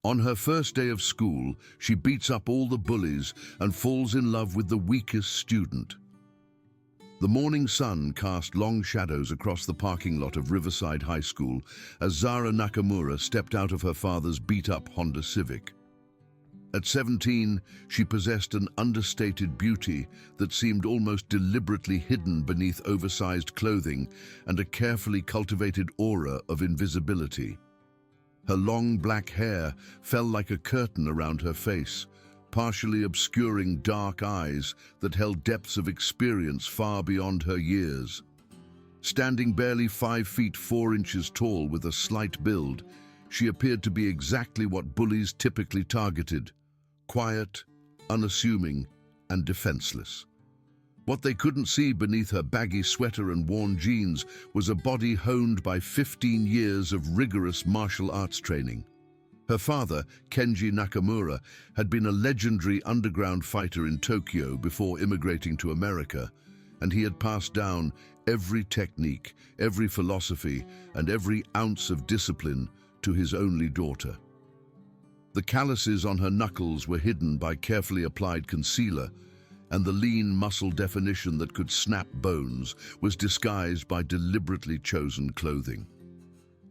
On her first day of school, she beats up all the bullies and falls in love with the weakest student. The morning sun cast long shadows across the parking lot of Riverside High School as Zara Nakamura stepped out of her father's beat-up Honda Civic. At 17, she possessed an understated beauty that seemed almost deliberately hidden beneath oversized clothing and a carefully cultivated aura of invisibility. Her long black hair fell like a curtain around her face, partially obscuring dark eyes that held depths of experience far beyond her years. Standing barely 5 feet 4 inches tall with a slight build, she appeared to be exactly what bullies typically targeted: quiet, unassuming, and defenseless. What they couldn't see beneath her baggy sweater and worn jeans was a body honed by 15 years of rigorous martial arts training. Her father, Kenji Nakamura, had been a legendary underground fighter in Tokyo before immigrating to America, and he had passed down every technique, every philosophy, and every ounce of discipline to his only daughter. The calluses on her knuckles were hidden by carefully applied concealer, and the lean muscle definition that could snap bones was disguised by deliberately chosen clothing.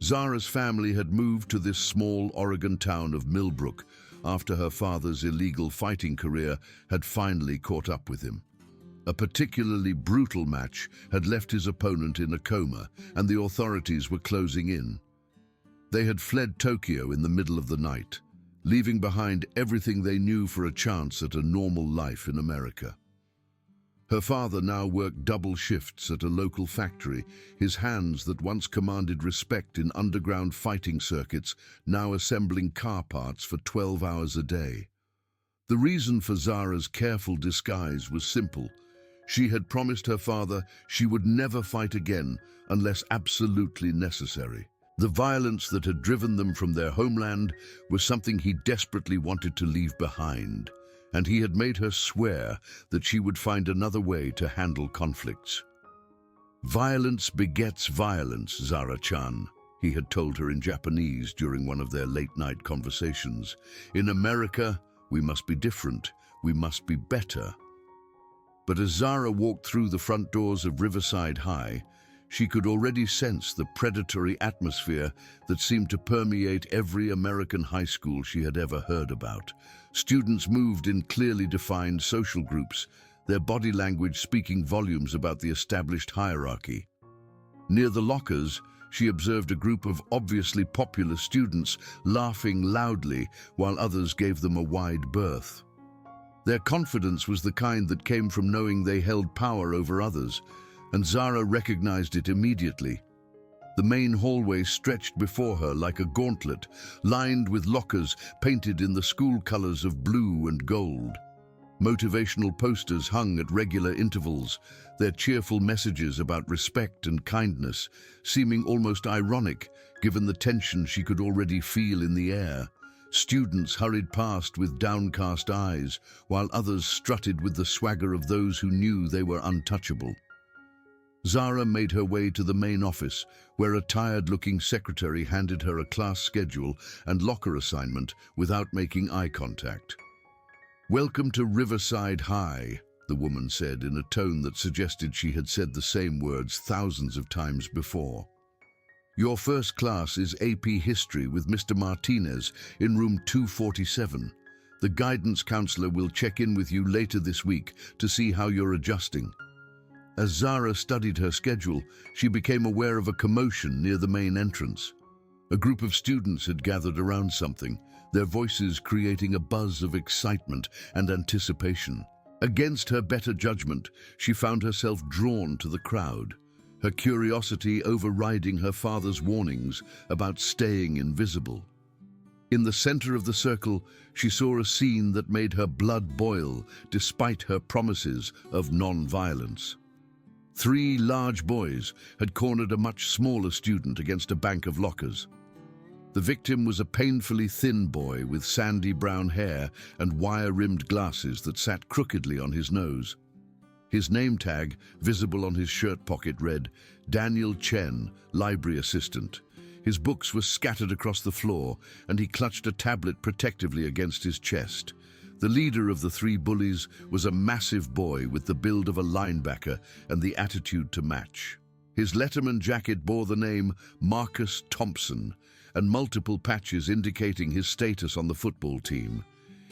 Zara's family had moved to this small Oregon town of Millbrook after her father's illegal fighting career had finally caught up with him. A particularly brutal match had left his opponent in a coma, and the authorities were closing in. They had fled Tokyo in the middle of the night, leaving behind everything they knew for a chance at a normal life in America. Her father now worked double shifts at a local factory, his hands that once commanded respect in underground fighting circuits now assembling car parts for 12 hours a day. The reason for Zara's careful disguise was simple. She had promised her father she would never fight again unless absolutely necessary. The violence that had driven them from their homeland was something he desperately wanted to leave behind, and he had made her swear that she would find another way to handle conflicts. "Violence begets violence, Zara-chan," he had told her in Japanese during one of their late-night conversations. "In America, we must be different, we must be better." But as Zara walked through the front doors of Riverside High, she could already sense the predatory atmosphere that seemed to permeate every American high school she had ever heard about. Students moved in clearly defined social groups, their body language speaking volumes about the established hierarchy. Near the lockers, she observed a group of obviously popular students laughing loudly while others gave them a wide berth. Their confidence was the kind that came from knowing they held power over others, and Zara recognized it immediately. The main hallway stretched before her like a gauntlet, lined with lockers painted in the school colors of blue and gold. Motivational posters hung at regular intervals, their cheerful messages about respect and kindness seeming almost ironic given the tension she could already feel in the air. Students hurried past with downcast eyes, while others strutted with the swagger of those who knew they were untouchable. Zara made her way to the main office, where a tired-looking secretary handed her a class schedule and locker assignment without making eye contact. "Welcome to Riverside High," the woman said in a tone that suggested she had said the same words thousands of times before. "Your first class is AP History with Mr. Martinez in room 247. The guidance counselor will check in with you later this week to see how you're adjusting." As Zara studied her schedule, she became aware of a commotion near the main entrance. A group of students had gathered around something, their voices creating a buzz of excitement and anticipation. Against her better judgment, she found herself drawn to the crowd, her curiosity overriding her father's warnings about staying invisible. In the center of the circle, she saw a scene that made her blood boil despite her promises of non-violence. 3 large boys had cornered a much smaller student against a bank of lockers. The victim was a painfully thin boy with sandy brown hair and wire-rimmed glasses that sat crookedly on his nose. His name tag, visible on his shirt pocket, read, "Daniel Chen, Library Assistant." His books were scattered across the floor, and he clutched a tablet protectively against his chest. The leader of the three bullies was a massive boy with the build of a linebacker and the attitude to match. His Letterman jacket bore the name Marcus Thompson and multiple patches indicating his status on the football team.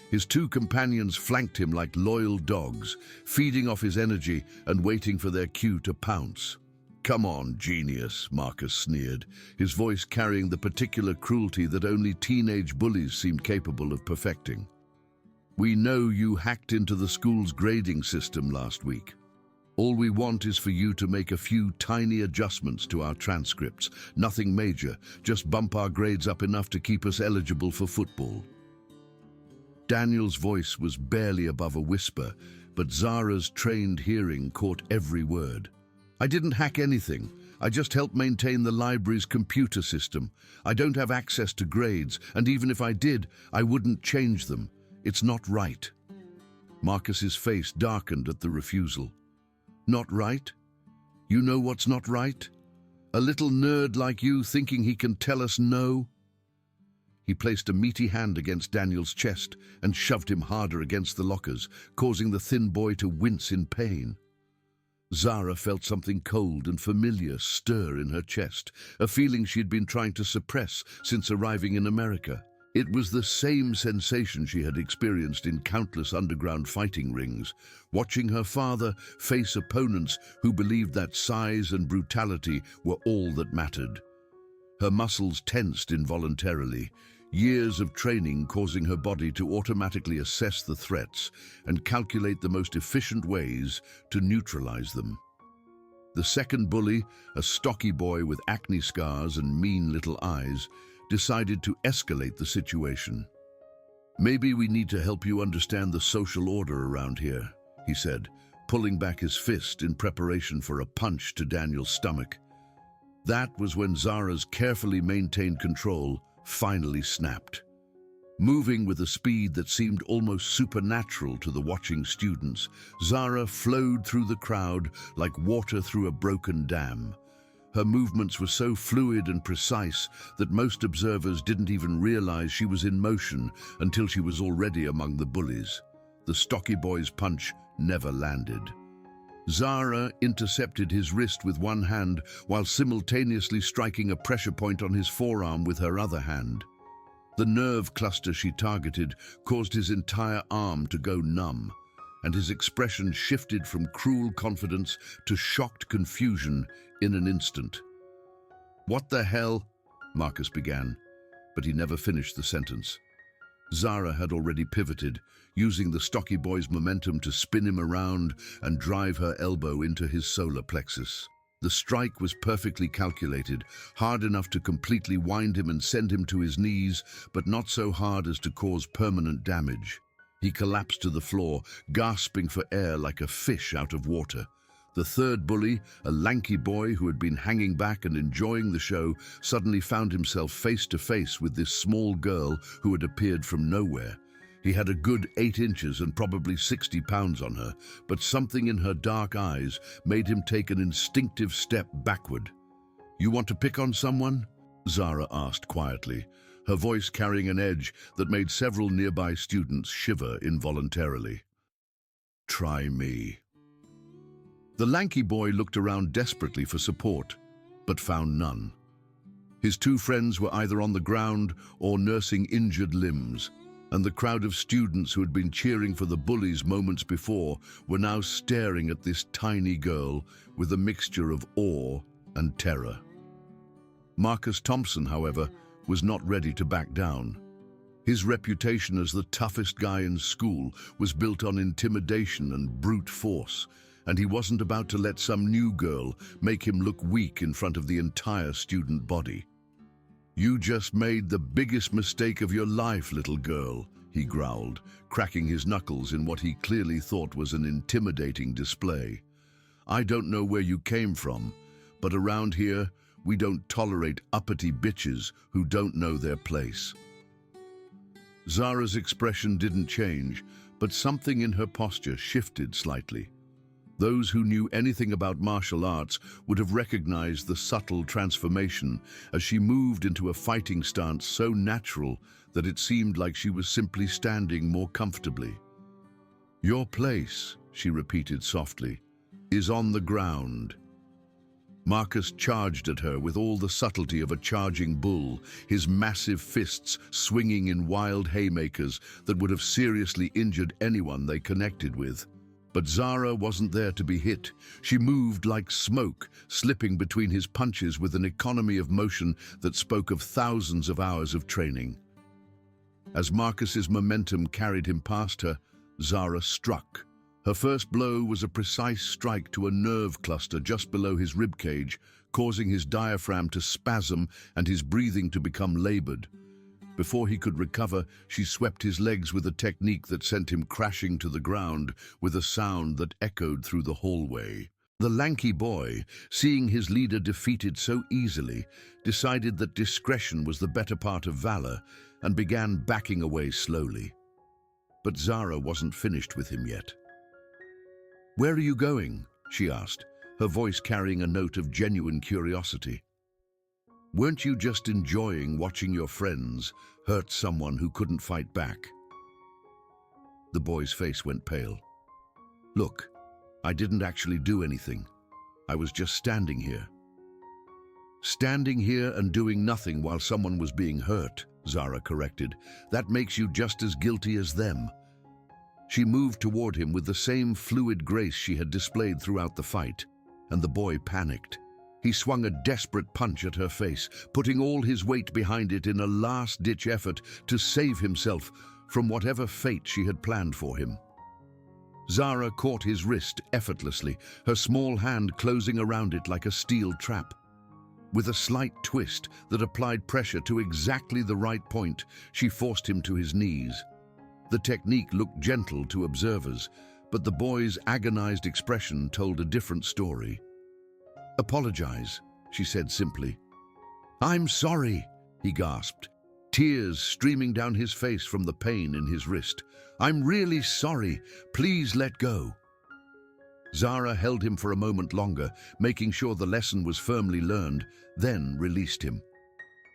His two companions flanked him like loyal dogs, feeding off his energy and waiting for their cue to pounce. "Come on, genius," Marcus sneered, his voice carrying the particular cruelty that only teenage bullies seemed capable of perfecting. "We know you hacked into the school's grading system last week. All we want is for you to make a few tiny adjustments to our transcripts. Nothing major, just bump our grades up enough to keep us eligible for football." Daniel's voice was barely above a whisper, but Zara's trained hearing caught every word. "I didn't hack anything. I just helped maintain the library's computer system. I don't have access to grades, and even if I did, I wouldn't change them. It's not right." Marcus's face darkened at the refusal. "Not right? You know what's not right? A little nerd like you thinking he can tell us no?" He placed a meaty hand against Daniel's chest and shoved him harder against the lockers, causing the thin boy to wince in pain. Zara felt something cold and familiar stir in her chest, a feeling she'd been trying to suppress since arriving in America. It was the same sensation she had experienced in countless underground fighting rings, watching her father face opponents who believed that size and brutality were all that mattered. Her muscles tensed involuntarily, years of training causing her body to automatically assess the threats and calculate the most efficient ways to neutralize them. The second bully, a stocky boy with acne scars and mean little eyes, decided to escalate the situation. "Maybe we need to help you understand the social order around here," he said, pulling back his fist in preparation for a punch to Daniel's stomach. That was when Zara's carefully maintained control finally snapped. Moving with a speed that seemed almost supernatural to the watching students, Zara flowed through the crowd like water through a broken dam. Her movements were so fluid and precise that most observers didn't even realize she was in motion until she was already among the bullies. The stocky boy's punch never landed. Zara intercepted his wrist with one hand while simultaneously striking a pressure point on his forearm with her other hand. The nerve cluster she targeted caused his entire arm to go numb, and his expression shifted from cruel confidence to shocked confusion in an instant. "What the hell?" Marcus began, but he never finished the sentence. Zara had already pivoted, using the stocky boy's momentum to spin him around and drive her elbow into his solar plexus. The strike was perfectly calculated, hard enough to completely wind him and send him to his knees, but not so hard as to cause permanent damage. He collapsed to the floor, gasping for air like a fish out of water. The third bully, a lanky boy who had been hanging back and enjoying the show, suddenly found himself face to face with this small girl who had appeared from nowhere. He had a good 8 inches and probably 60 pounds on her, but something in her dark eyes made him take an instinctive step backward. "You want to pick on someone?" Zara asked quietly, her voice carrying an edge that made several nearby students shiver involuntarily. "Try me." The lanky boy looked around desperately for support, but found none. His two friends were either on the ground or nursing injured limbs, and the crowd of students who had been cheering for the bullies moments before were now staring at this tiny girl with a mixture of awe and terror. Marcus Thompson, however, was not ready to back down. His reputation as the toughest guy in school was built on intimidation and brute force, and he wasn't about to let some new girl make him look weak in front of the entire student body. "You just made the biggest mistake of your life, little girl," he growled, cracking his knuckles in what he clearly thought was an intimidating display. "I don't know where you came from, but around here, we don't tolerate uppity bitches who don't know their place." Zara's expression didn't change, but something in her posture shifted slightly. Those who knew anything about martial arts would have recognized the subtle transformation as she moved into a fighting stance so natural that it seemed like she was simply standing more comfortably. "Your place," she repeated softly, "is on the ground." Marcus charged at her with all the subtlety of a charging bull, his massive fists swinging in wild haymakers that would have seriously injured anyone they connected with. But Zara wasn't there to be hit. She moved like smoke, slipping between his punches with an economy of motion that spoke of thousands of hours of training. As Marcus's momentum carried him past her, Zara struck. Her first blow was a precise strike to a nerve cluster just below his ribcage, causing his diaphragm to spasm and his breathing to become labored. Before he could recover, she swept his legs with a technique that sent him crashing to the ground with a sound that echoed through the hallway. The lanky boy, seeing his leader defeated so easily, decided that discretion was the better part of valor and began backing away slowly. But Zara wasn't finished with him yet. "Where are you going?" she asked, her voice carrying a note of genuine curiosity. "Weren't you just enjoying watching your friends hurt someone who couldn't fight back?" The boy's face went pale. "Look, I didn't actually do anything. I was just standing here." "Standing here and doing nothing while someone was being hurt," Zara corrected. "That makes you just as guilty as them." She moved toward him with the same fluid grace she had displayed throughout the fight, and the boy panicked. He swung a desperate punch at her face, putting all his weight behind it in a last-ditch effort to save himself from whatever fate she had planned for him. Zara caught his wrist effortlessly, her small hand closing around it like a steel trap. With a slight twist that applied pressure to exactly the right point, she forced him to his knees. The technique looked gentle to observers, but the boy's agonized expression told a different story. "Apologize," she said simply. "I'm sorry," he gasped, tears streaming down his face from the pain in his wrist. "I'm really sorry. Please let go." Zara held him for a moment longer, making sure the lesson was firmly learned, then released him.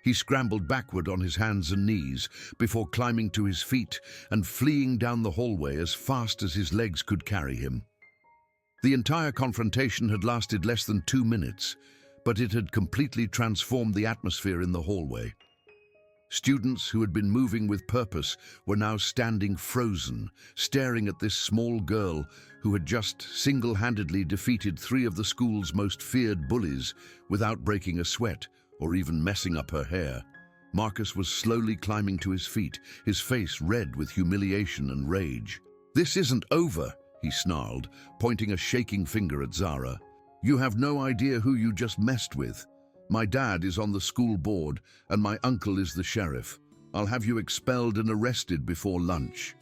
He scrambled backward on his hands and knees before climbing to his feet and fleeing down the hallway as fast as his legs could carry him. The entire confrontation had lasted less than 2 minutes, but it had completely transformed the atmosphere in the hallway. Students who had been moving with purpose were now standing frozen, staring at this small girl who had just single-handedly defeated 3 of the school's most feared bullies without breaking a sweat or even messing up her hair. Marcus was slowly climbing to his feet, his face red with humiliation and rage. "This isn't over," he snarled, pointing a shaking finger at Zara. "You have no idea who you just messed with. My dad is on the school board, and my uncle is the sheriff. I'll have you expelled and arrested before lunch."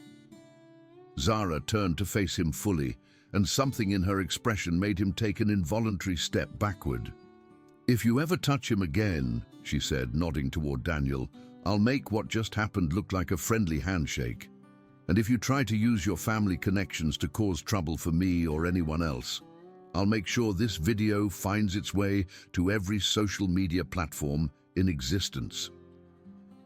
Zara turned to face him fully, and something in her expression made him take an involuntary step backward. "If you ever touch him again," she said, nodding toward Daniel, "I'll make what just happened look like a friendly handshake. And if you try to use your family connections to cause trouble for me or anyone else, I'll make sure this video finds its way to every social media platform in existence."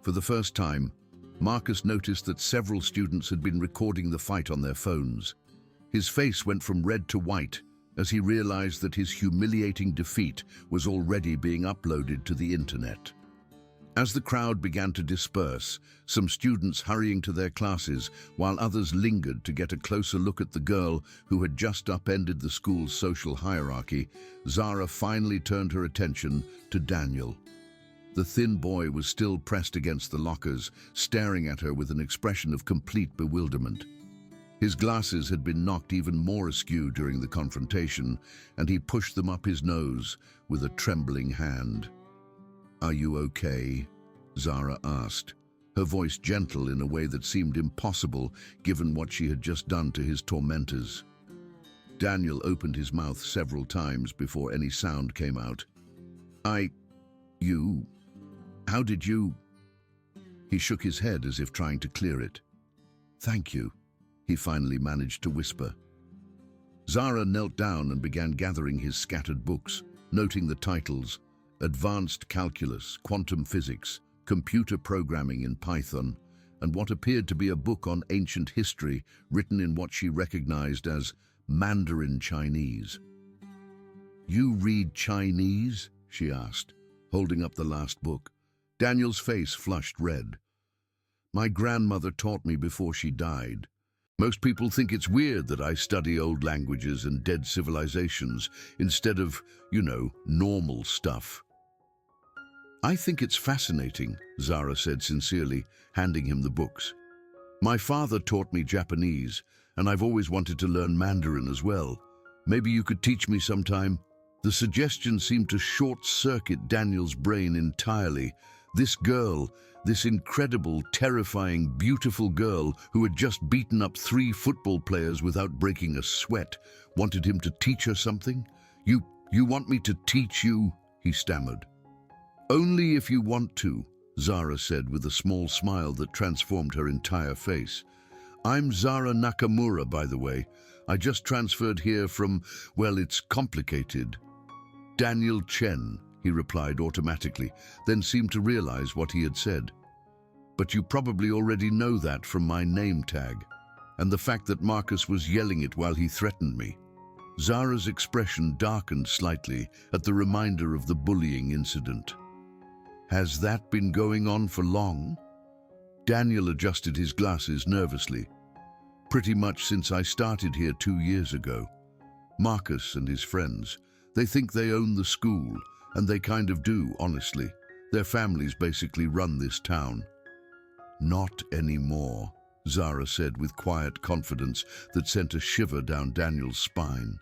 For the first time, Marcus noticed that several students had been recording the fight on their phones. His face went from red to white as he realized that his humiliating defeat was already being uploaded to the internet. As the crowd began to disperse, some students hurrying to their classes, while others lingered to get a closer look at the girl who had just upended the school's social hierarchy, Zara finally turned her attention to Daniel. The thin boy was still pressed against the lockers, staring at her with an expression of complete bewilderment. His glasses had been knocked even more askew during the confrontation, and he pushed them up his nose with a trembling hand. "Are you okay?" Zara asked, her voice gentle in a way that seemed impossible given what she had just done to his tormentors. Daniel opened his mouth several times before any sound came out. How did you?" He shook his head as if trying to clear it. "Thank you," he finally managed to whisper. Zara knelt down and began gathering his scattered books, noting the titles: Advanced Calculus, Quantum Physics, Computer Programming in Python, and what appeared to be a book on ancient history written in what she recognized as Mandarin Chinese. "You read Chinese?" she asked, holding up the last book. Daniel's face flushed red. "My grandmother taught me before she died. Most people think it's weird that I study old languages and dead civilizations instead of, normal stuff." "I think it's fascinating," Zara said sincerely, handing him the books. "My father taught me Japanese, and I've always wanted to learn Mandarin as well. Maybe you could teach me sometime." The suggestion seemed to short-circuit Daniel's brain entirely. This girl, this incredible, terrifying, beautiful girl who had just beaten up 3 football players without breaking a sweat, wanted him to teach her something? You want me to teach you?" he stammered. "Only if you want to," Zara said with a small smile that transformed her entire face. "I'm Zara Nakamura, by the way. I just transferred here from, well, it's complicated." "Daniel Chen," he replied automatically, then seemed to realize what he had said. "But you probably already know that from my name tag, and the fact that Marcus was yelling it while he threatened me." Zara's expression darkened slightly at the reminder of the bullying incident. "Has that been going on for long?" Daniel adjusted his glasses nervously. "Pretty much since I started here 2 years ago. Marcus and his friends, they think they own the school, and they kind of do, honestly. Their families basically run this town." "Not anymore," Zara said with quiet confidence that sent a shiver down Daniel's spine.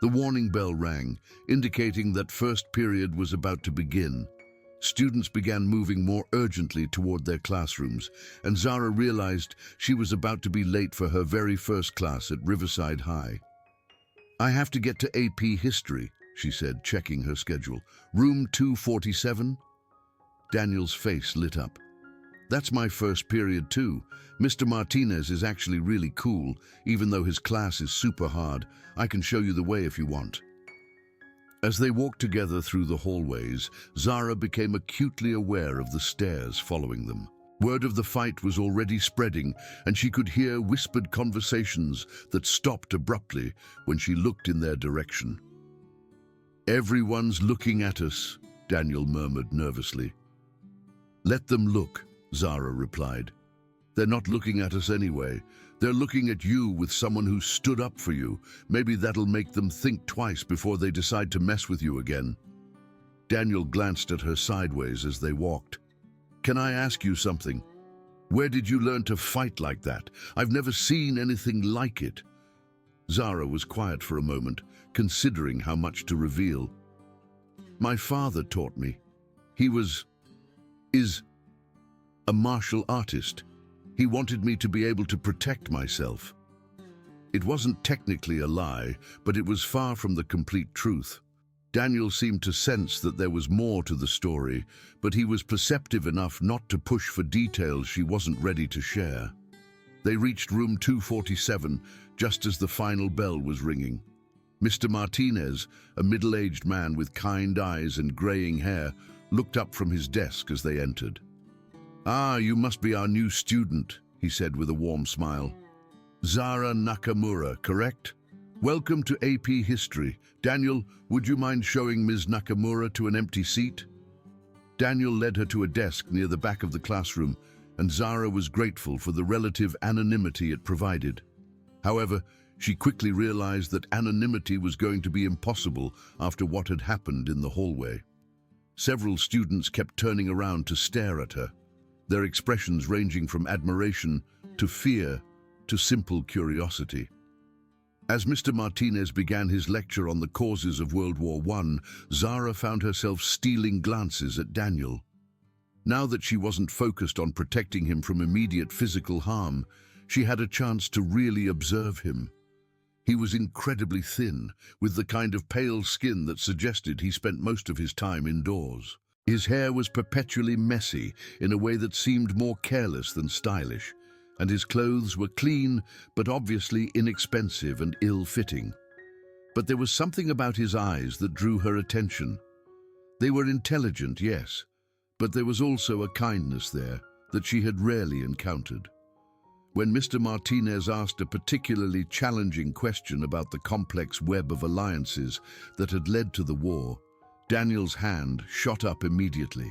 The warning bell rang, indicating that first period was about to begin. Students began moving more urgently toward their classrooms, and Zara realized she was about to be late for her very first class at Riverside High. "I have to get to AP History," she said, checking her schedule. "Room 247? Daniel's face lit up. "That's my first period too. Mr. Martinez is actually really cool, even though his class is super hard. I can show you the way if you want." As they walked together through the hallways, Zara became acutely aware of the stares following them. Word of the fight was already spreading, and she could hear whispered conversations that stopped abruptly when she looked in their direction. "Everyone's looking at us," Daniel murmured nervously. "Let them look," Zara replied. "They're not looking at us anyway. They're looking at you with someone who stood up for you. Maybe that'll make them think twice before they decide to mess with you again." Daniel glanced at her sideways as they walked. "Can I ask you something? Where did you learn to fight like that? I've never seen anything like it." Zara was quiet for a moment, considering how much to reveal. "My father taught me. He is a martial artist. He wanted me to be able to protect myself." It wasn't technically a lie, but it was far from the complete truth. Daniel seemed to sense that there was more to the story, but he was perceptive enough not to push for details she wasn't ready to share. They reached room 247 just as the final bell was ringing. Mr. Martinez, a middle-aged man with kind eyes and graying hair, looked up from his desk as they entered. "Ah, you must be our new student," he said with a warm smile. "Zara Nakamura, correct? Welcome to AP History. Daniel, would you mind showing Ms. Nakamura to an empty seat?" Daniel led her to a desk near the back of the classroom, and Zara was grateful for the relative anonymity it provided. However, she quickly realized that anonymity was going to be impossible after what had happened in the hallway. Several students kept turning around to stare at her, their expressions ranging from admiration to fear to simple curiosity. As Mr. Martinez began his lecture on the causes of World War I, Zara found herself stealing glances at Daniel. Now that she wasn't focused on protecting him from immediate physical harm, she had a chance to really observe him. He was incredibly thin, with the kind of pale skin that suggested he spent most of his time indoors. His hair was perpetually messy in a way that seemed more careless than stylish, and his clothes were clean but obviously inexpensive and ill-fitting. But there was something about his eyes that drew her attention. They were intelligent, yes, but there was also a kindness there that she had rarely encountered. When Mr. Martinez asked a particularly challenging question about the complex web of alliances that had led to the war, Daniel's hand shot up immediately.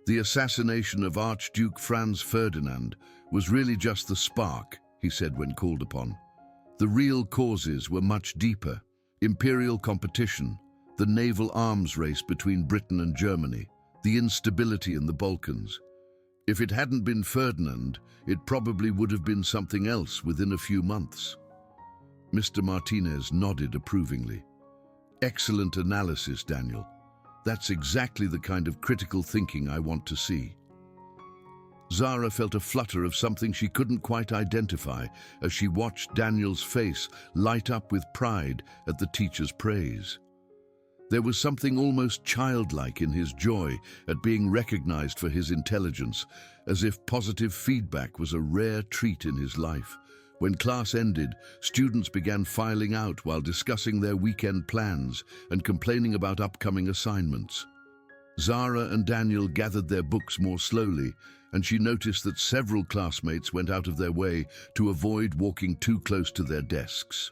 The assassination of Archduke Franz Ferdinand was really just the spark, he said when called upon. The real causes were much deeper: imperial competition, the naval arms race between Britain and Germany, the instability in the Balkans. If it hadn't been Ferdinand, it probably would have been something else within a few months. Mr. Martinez nodded approvingly. Excellent analysis, Daniel. That's exactly the kind of critical thinking I want to see. Zara felt a flutter of something she couldn't quite identify as she watched Daniel's face light up with pride at the teacher's praise. There was something almost childlike in his joy at being recognized for his intelligence, as if positive feedback was a rare treat in his life. When class ended, students began filing out while discussing their weekend plans and complaining about upcoming assignments. Zara and Daniel gathered their books more slowly, and she noticed that several classmates went out of their way to avoid walking too close to their desks.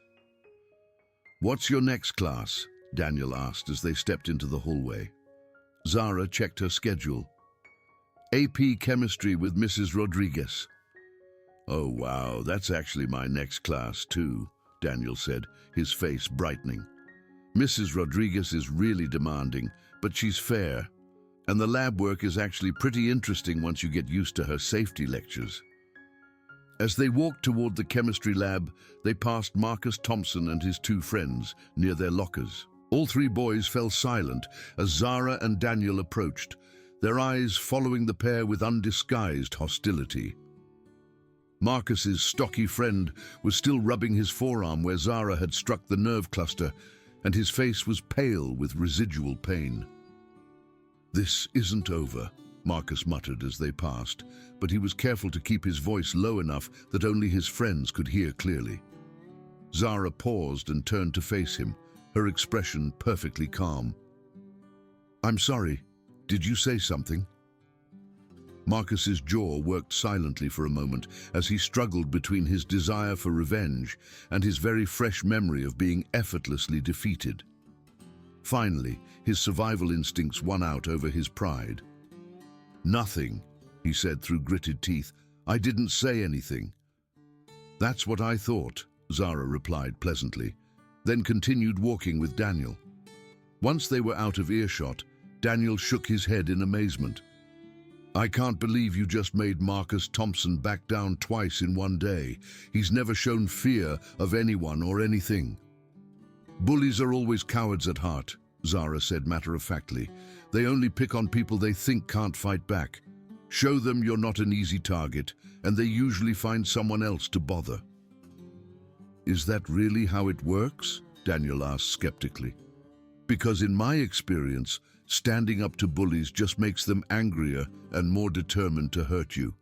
"What's your next class?" Daniel asked as they stepped into the hallway. Zara checked her schedule. "AP Chemistry with Mrs. Rodriguez." "Oh wow, that's actually my next class too," Daniel said, his face brightening. "Mrs. Rodriguez is really demanding, but she's fair, and the lab work is actually pretty interesting once you get used to her safety lectures." As they walked toward the chemistry lab, they passed Marcus Thompson and his two friends near their lockers. All three boys fell silent as Zara and Daniel approached, their eyes following the pair with undisguised hostility. Marcus's stocky friend was still rubbing his forearm where Zara had struck the nerve cluster, and his face was pale with residual pain. "This isn't over," Marcus muttered as they passed, but he was careful to keep his voice low enough that only his friends could hear clearly. Zara paused and turned to face him, her expression perfectly calm. "I'm sorry. Did you say something?" Marcus's jaw worked silently for a moment as he struggled between his desire for revenge and his very fresh memory of being effortlessly defeated. Finally, his survival instincts won out over his pride. "Nothing," he said through gritted teeth. "I didn't say anything." "That's what I thought," Zara replied pleasantly, then continued walking with Daniel. Once they were out of earshot, Daniel shook his head in amazement. "I can't believe you just made Marcus Thompson back down twice in one day. He's never shown fear of anyone or anything." "Bullies are always cowards at heart," Zara said matter-of-factly. "They only pick on people they think can't fight back. Show them you're not an easy target, and they usually find someone else to bother." "Is that really how it works?" Daniel asked skeptically. "Because in my experience, standing up to bullies just makes them angrier and more determined to hurt you."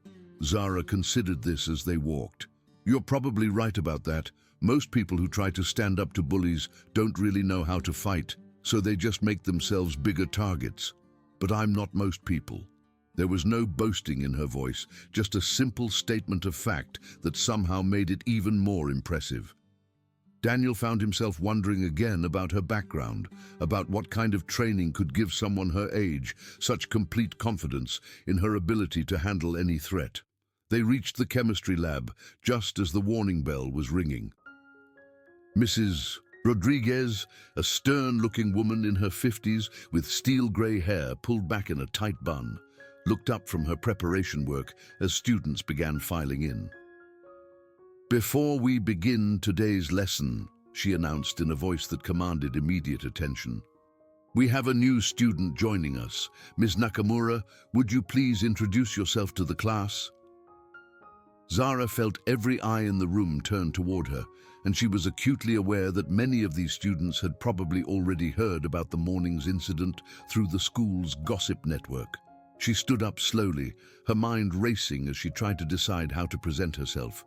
Zara considered this as they walked. "You're probably right about that. Most people who try to stand up to bullies don't really know how to fight, so they just make themselves bigger targets. But I'm not most people." There was no boasting in her voice, just a simple statement of fact that somehow made it even more impressive. Daniel found himself wondering again about her background, about what kind of training could give someone her age such complete confidence in her ability to handle any threat. They reached the chemistry lab just as the warning bell was ringing. Mrs. Rodriguez, a stern-looking woman in her 50s with steel-grey hair pulled back in a tight bun, looked up from her preparation work as students began filing in. "Before we begin today's lesson," she announced in a voice that commanded immediate attention, "we have a new student joining us. Ms. Nakamura, would you please introduce yourself to the class?" Zara felt every eye in the room turn toward her, and she was acutely aware that many of these students had probably already heard about the morning's incident through the school's gossip network. She stood up slowly, her mind racing as she tried to decide how to present herself.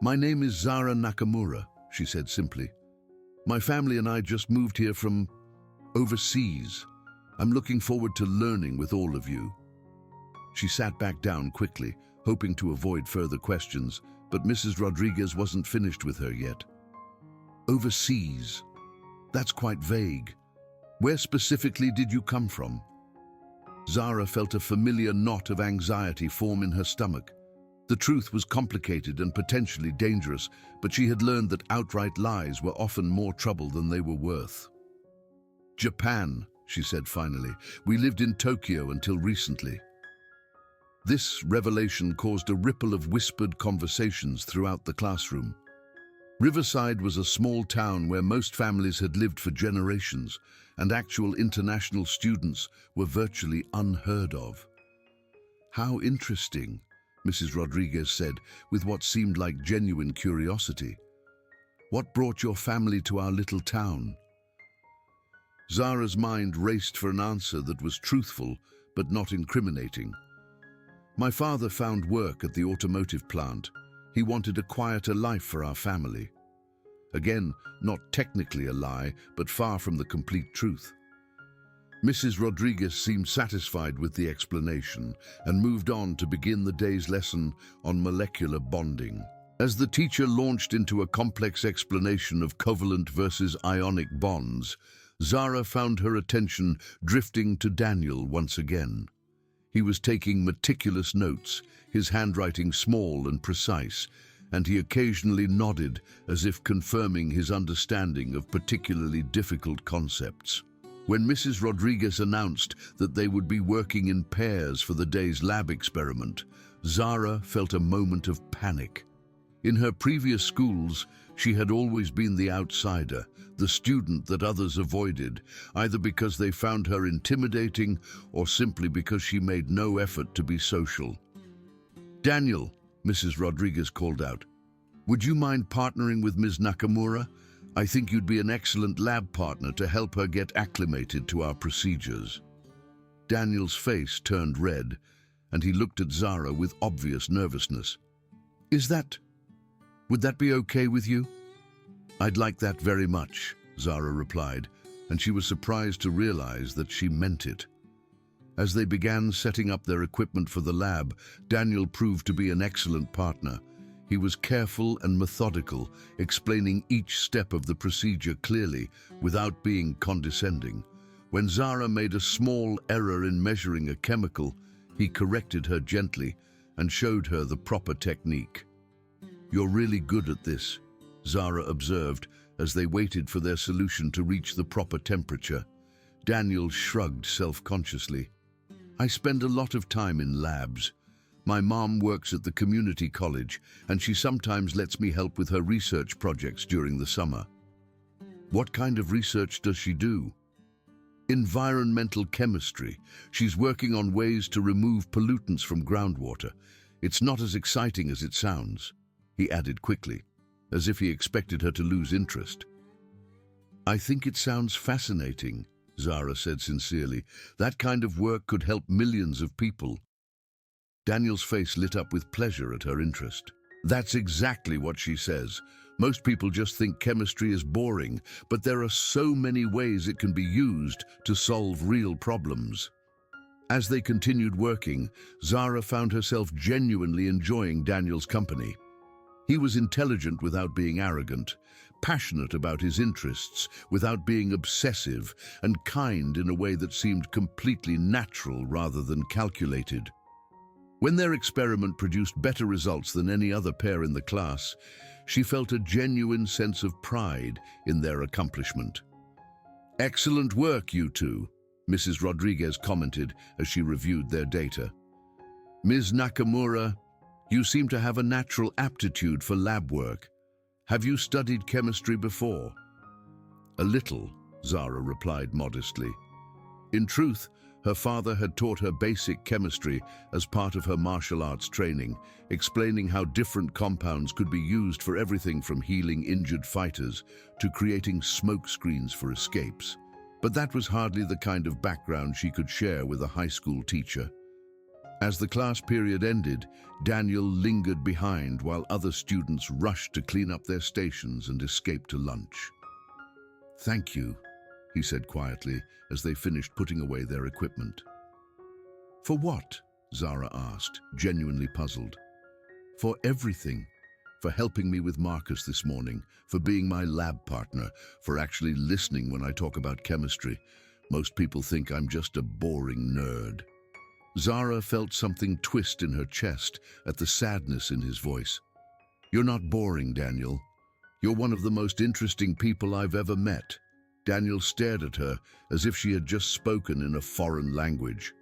"My name is Zara Nakamura," she said simply. "My family and I just moved here from overseas. I'm looking forward to learning with all of you." She sat back down quickly, hoping to avoid further questions, but Mrs. Rodriguez wasn't finished with her yet. "Overseas? That's quite vague. Where specifically did you come from?" Zara felt a familiar knot of anxiety form in her stomach. The truth was complicated and potentially dangerous, but she had learned that outright lies were often more trouble than they were worth. "Japan," she said finally. "We lived in Tokyo until recently." This revelation caused a ripple of whispered conversations throughout the classroom. Riverside was a small town where most families had lived for generations, and actual international students were virtually unheard of. "How interesting," Mrs. Rodriguez said, with what seemed like genuine curiosity. "What brought your family to our little town?" Zara's mind raced for an answer that was truthful but not incriminating. "My father found work at the automotive plant. He wanted a quieter life for our family." Again, not technically a lie, but far from the complete truth. Mrs. Rodriguez seemed satisfied with the explanation and moved on to begin the day's lesson on molecular bonding. As the teacher launched into a complex explanation of covalent versus ionic bonds, Zara found her attention drifting to Daniel once again. He was taking meticulous notes, his handwriting small and precise, and he occasionally nodded as if confirming his understanding of particularly difficult concepts. When Mrs. Rodriguez announced that they would be working in pairs for the day's lab experiment, Zara felt a moment of panic. In her previous schools, she had always been the outsider, the student that others avoided, either because they found her intimidating or simply because she made no effort to be social. "Daniel," Mrs. Rodriguez called out, "would you mind partnering with Ms. Nakamura? I think you'd be an excellent lab partner to help her get acclimated to our procedures." Daniel's face turned red, and he looked at Zara with obvious nervousness. Would that be okay with you?" "I'd like that very much," Zara replied, and she was surprised to realize that she meant it. As they began setting up their equipment for the lab, Daniel proved to be an excellent partner. He was careful and methodical, explaining each step of the procedure clearly, without being condescending. When Zara made a small error in measuring a chemical, he corrected her gently and showed her the proper technique. "You're really good at this," Zara observed as they waited for their solution to reach the proper temperature. Daniel shrugged self-consciously. "I spend a lot of time in labs. My mom works at the community college, and she sometimes lets me help with her research projects during the summer." "What kind of research does she do?" "Environmental chemistry. She's working on ways to remove pollutants from groundwater. It's not as exciting as it sounds," he added quickly, as if he expected her to lose interest. "I think it sounds fascinating," Zara said sincerely. "That kind of work could help millions of people." Daniel's face lit up with pleasure at her interest. "That's exactly what she says. Most people just think chemistry is boring, but there are so many ways it can be used to solve real problems." As they continued working, Zara found herself genuinely enjoying Daniel's company. He was intelligent without being arrogant, passionate about his interests without being obsessive, and kind in a way that seemed completely natural rather than calculated. When their experiment produced better results than any other pair in the class, she felt a genuine sense of pride in their accomplishment. "Excellent work, you two," Mrs. Rodriguez commented as she reviewed their data. "Ms. Nakamura, you seem to have a natural aptitude for lab work. Have you studied chemistry before?" "A little," Zara replied modestly. In truth, her father had taught her basic chemistry as part of her martial arts training, explaining how different compounds could be used for everything from healing injured fighters to creating smoke screens for escapes. But that was hardly the kind of background she could share with a high school teacher. As the class period ended, Daniel lingered behind while other students rushed to clean up their stations and escape to lunch. "Thank you," he said quietly as they finished putting away their equipment. "For what?" Zara asked, genuinely puzzled. "For everything. For helping me with Marcus this morning, for being my lab partner, for actually listening when I talk about chemistry. Most people think I'm just a boring nerd." Zara felt something twist in her chest at the sadness in his voice. "You're not boring, Daniel. You're one of the most interesting people I've ever met." Daniel stared at her as if she had just spoken in a foreign language.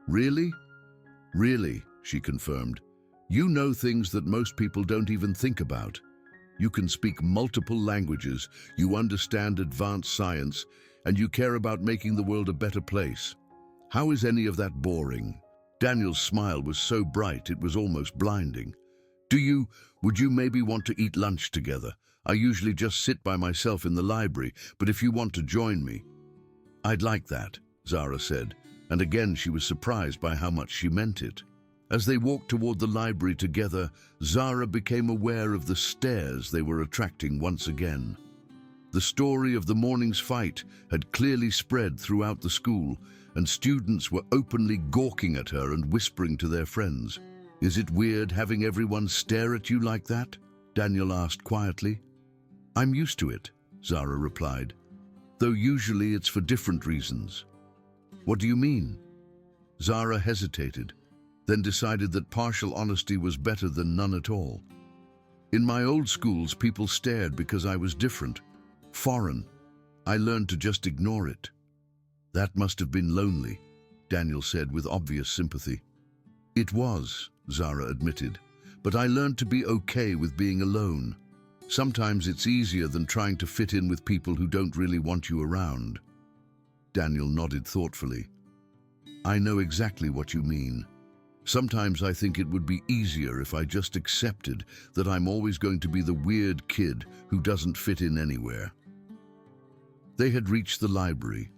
"Really?" "Really," she confirmed. "You know things that most people don't even think about. You can speak multiple languages, you understand advanced science, and you care about making the world a better place. How is any of that boring?" Daniel's smile was so bright it was almost blinding. Would you maybe want to eat lunch together? I usually just sit by myself in the library, but if you want to join me." "I'd like that," Zara said, and again she was surprised by how much she meant it. As they walked toward the library together, Zara became aware of the stares they were attracting once again. The story of the morning's fight had clearly spread throughout the school, and students were openly gawking at her and whispering to their friends. "Is it weird having everyone stare at you like that?" Daniel asked quietly. "I'm used to it," Zara replied, "though usually it's for different reasons." "What do you mean?" Zara hesitated, then decided that partial honesty was better than none at all. "In my old schools, people stared because I was different, foreign. I learned to just ignore it." "That must have been lonely," Daniel said with obvious sympathy. "It was," Zara admitted, "but I learned to be okay with being alone. Sometimes it's easier than trying to fit in with people who don't really want you around." Daniel nodded thoughtfully. "I know exactly what you mean. Sometimes I think it would be easier if I just accepted that I'm always going to be the weird kid who doesn't fit in anywhere." They had reached the library,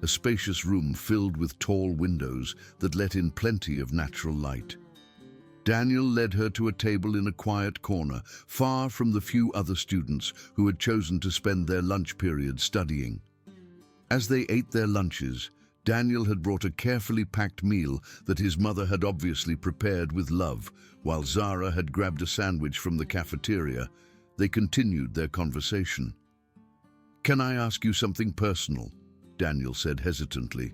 a spacious room filled with tall windows that let in plenty of natural light. Daniel led her to a table in a quiet corner, far from the few other students who had chosen to spend their lunch period studying. As they ate their lunches, Daniel had brought a carefully packed meal that his mother had obviously prepared with love, while Zara had grabbed a sandwich from the cafeteria. They continued their conversation. "Can I ask you something personal?" Daniel said hesitantly.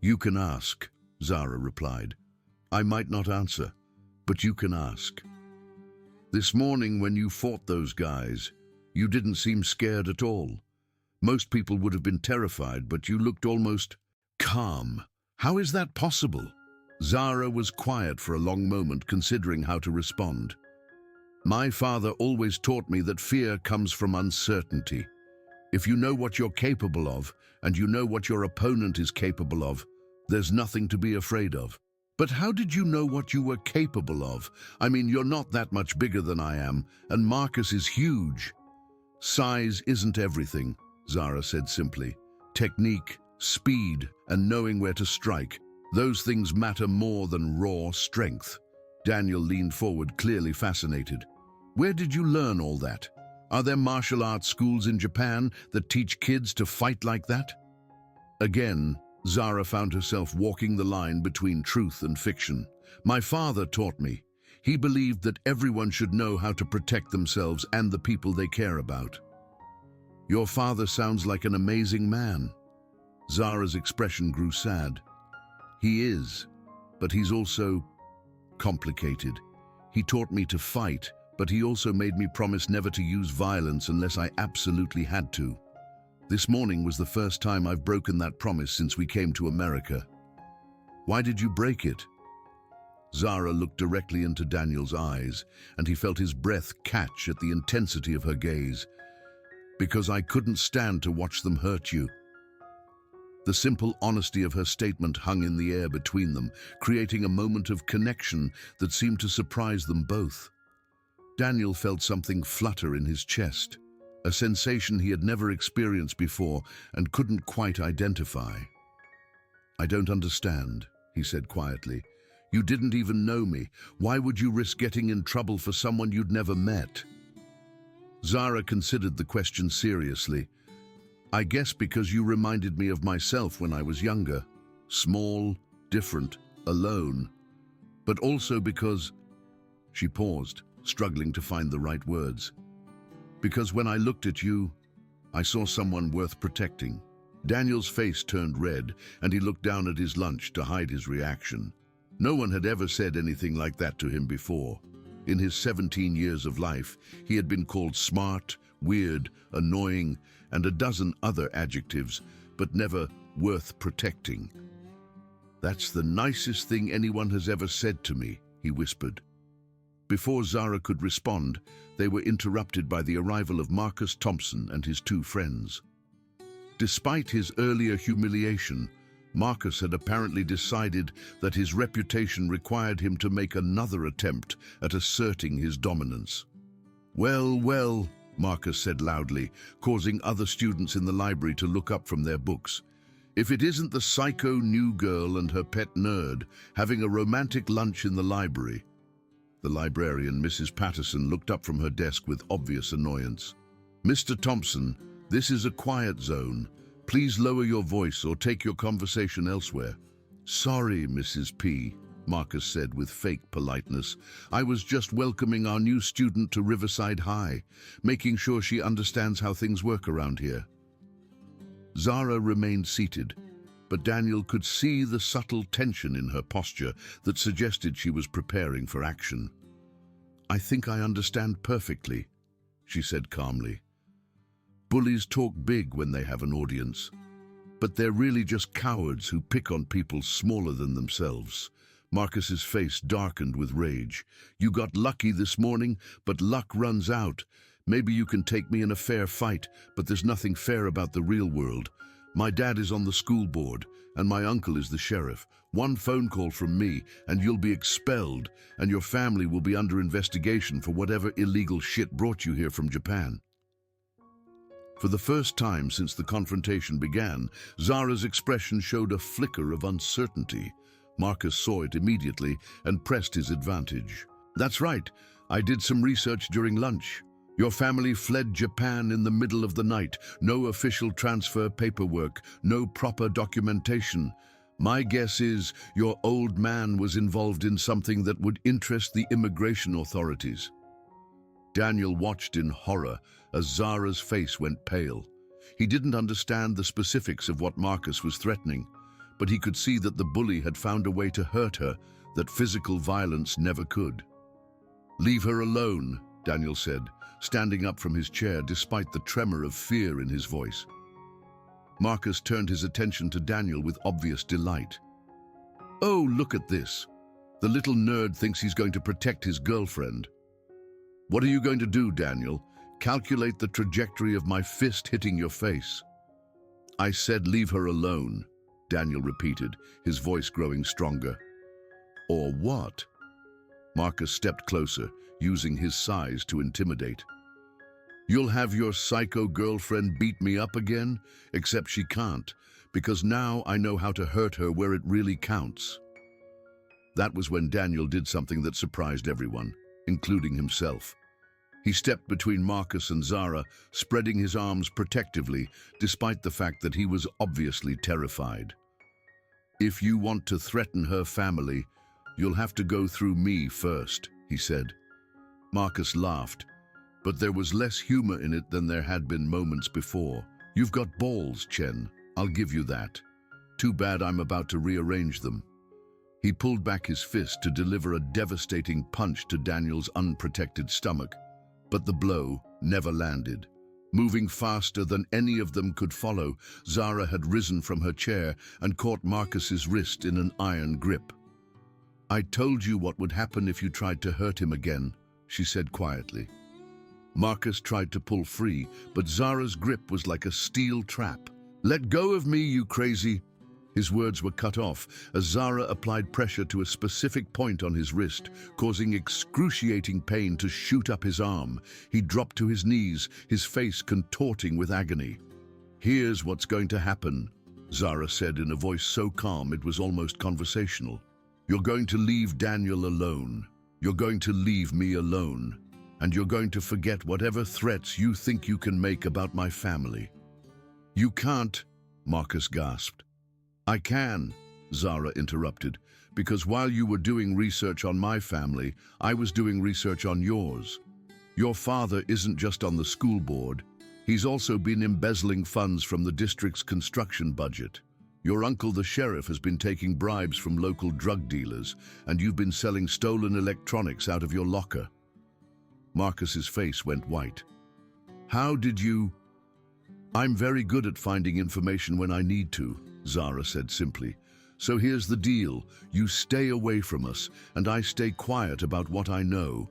"You can ask," Zara replied. "I might not answer, but you can ask. This morning when you fought those guys, you didn't seem scared at all. Most people would have been terrified, but you looked almost calm. How is that possible?" Zara was quiet for a long moment, considering how to respond. "My father always taught me that fear comes from uncertainty. If you know what you're capable of, and you know what your opponent is capable of, there's nothing to be afraid of." "But how did you know what you were capable of? I mean, you're not that much bigger than I am, and Marcus is huge." "Size isn't everything," Zara said simply. "Technique, speed, and knowing where to strike, those things matter more than raw strength." Daniel leaned forward, clearly fascinated. "Where did you learn all that? Are there martial arts schools in Japan that teach kids to fight like that?" Again, Zara found herself walking the line between truth and fiction. "My father taught me. He believed that everyone should know how to protect themselves and the people they care about." "Your father sounds like an amazing man." Zara's expression grew sad. "He is, but he's also complicated. He taught me to fight, but he also made me promise never to use violence unless I absolutely had to. This morning was the first time I've broken that promise since we came to America." "Why did you break it?" Zara looked directly into Daniel's eyes, and he felt his breath catch at the intensity of her gaze. "Because I couldn't stand to watch them hurt you." The simple honesty of her statement hung in the air between them, creating a moment of connection that seemed to surprise them both. Daniel felt something flutter in his chest. a sensation he had never experienced before and couldn't quite identify. "I don't understand," he said quietly. "You didn't even know me. Why would you risk getting in trouble for someone you'd never met?" Zara considered the question seriously. "I guess because you reminded me of myself when I was younger. Small, different, alone. But also because—" She paused, struggling to find the right words. "Because when I looked at you, I saw someone worth protecting." Daniel's face turned red, and he looked down at his lunch to hide his reaction. No one had ever said anything like that to him before. In his 17 years of life, he had been called smart, weird, annoying, and a dozen other adjectives, but never worth protecting. "That's the nicest thing anyone has ever said to me," he whispered. Before Zara could respond, they were interrupted by the arrival of Marcus Thompson and his two friends. Despite his earlier humiliation, Marcus had apparently decided that his reputation required him to make another attempt at asserting his dominance. "Well, well," Marcus said loudly, causing other students in the library to look up from their books. "If it isn't the psycho new girl and her pet nerd having a romantic lunch in the library." The librarian, Mrs. Patterson, looked up from her desk with obvious annoyance. "Mr. Thompson, this is a quiet zone. Please lower your voice or take your conversation elsewhere." "Sorry, Mrs. P," Marcus said with fake politeness. "I was just welcoming our new student to Riverside High, making sure she understands how things work around here." Zara remained seated, but Daniel could see the subtle tension in her posture that suggested she was preparing for action. "I think I understand perfectly," she said calmly. "Bullies talk big when they have an audience, but they're really just cowards who pick on people smaller than themselves." Marcus's face darkened with rage. "You got lucky this morning, but luck runs out. Maybe you can take me in a fair fight, but there's nothing fair about the real world. My dad is on the school board, and my uncle is the sheriff. One phone call from me, and you'll be expelled, and your family will be under investigation for whatever illegal shit brought you here from Japan." For the first time since the confrontation began, Zara's expression showed a flicker of uncertainty. Marcus saw it immediately and pressed his advantage. "That's right. I did some research during lunch. Your family fled Japan in the middle of the night. No official transfer paperwork, no proper documentation. My guess is your old man was involved in something that would interest the immigration authorities." Daniel watched in horror as Zara's face went pale. He didn't understand the specifics of what Marcus was threatening, but he could see that the bully had found a way to hurt her that physical violence never could. "Leave her alone," Daniel said, standing up from his chair despite the tremor of fear in his voice. Marcus turned his attention to Daniel with obvious delight. "Oh, look at this. The little nerd thinks he's going to protect his girlfriend." "What are you going to do, Daniel? Calculate the trajectory of my fist hitting your face." "I said leave her alone," Daniel repeated, his voice growing stronger. "Or what?" Marcus stepped closer, using his size to intimidate. "You'll have your psycho girlfriend beat me up again? Except she can't, because now I know how to hurt her where it really counts." That was when Daniel did something that surprised everyone, including himself. He stepped between Marcus and Zara, spreading his arms protectively, despite the fact that he was obviously terrified. "If you want to threaten her family, you'll have to go through me first," he said. Marcus laughed, but there was less humor in it than there had been moments before. "You've got balls, Chen. I'll give you that. Too bad I'm about to rearrange them." He pulled back his fist to deliver a devastating punch to Daniel's unprotected stomach, but the blow never landed. Moving faster than any of them could follow, Zara had risen from her chair and caught Marcus's wrist in an iron grip. "I told you what would happen if you tried to hurt him again," she said quietly. Marcus tried to pull free, but Zara's grip was like a steel trap. "Let go of me, you crazy!" His words were cut off as Zara applied pressure to a specific point on his wrist, causing excruciating pain to shoot up his arm. He dropped to his knees, his face contorting with agony. "Here's what's going to happen," Zara said in a voice so calm it was almost conversational. "You're going to leave Daniel alone. You're going to leave me alone. And you're going to forget whatever threats you think you can make about my family." "You can't," Marcus gasped. "I can," Zara interrupted, "because while you were doing research on my family, I was doing research on yours. Your father isn't just on the school board. He's also been embezzling funds from the district's construction budget. Your uncle, the sheriff, has been taking bribes from local drug dealers, and you've been selling stolen electronics out of your locker." Marcus's face went white. "How did you—" "I'm very good at finding information when I need to," Zara said simply. "So here's the deal. You stay away from us, and I stay quiet about what I know.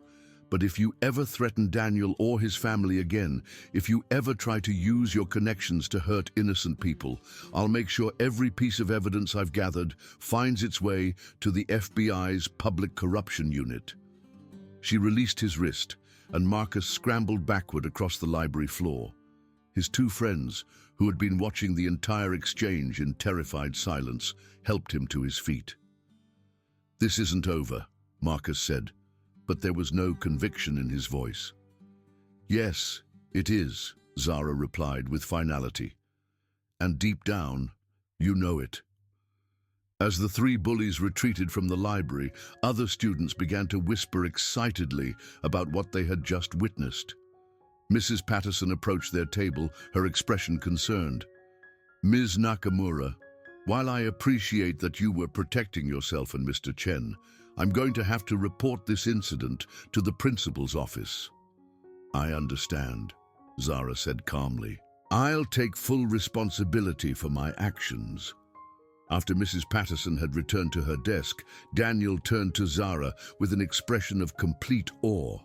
But if you ever threaten Daniel or his family again, if you ever try to use your connections to hurt innocent people, I'll make sure every piece of evidence I've gathered finds its way to the FBI's Public Corruption Unit." She released his wrist, and Marcus scrambled backward across the library floor. His two friends, who had been watching the entire exchange in terrified silence, helped him to his feet. "This isn't over," Marcus said, but there was no conviction in his voice. "Yes, it is," Zara replied with finality. "And deep down, you know it." As the three bullies retreated from the library, other students began to whisper excitedly about what they had just witnessed. Mrs. Patterson approached their table, her expression concerned. "Ms. Nakamura, while I appreciate that you were protecting yourself and Mr. Chen, I'm going to have to report this incident to the principal's office." "I understand," Zara said calmly. "I'll take full responsibility for my actions." After Mrs. Patterson had returned to her desk, Daniel turned to Zara with an expression of complete awe.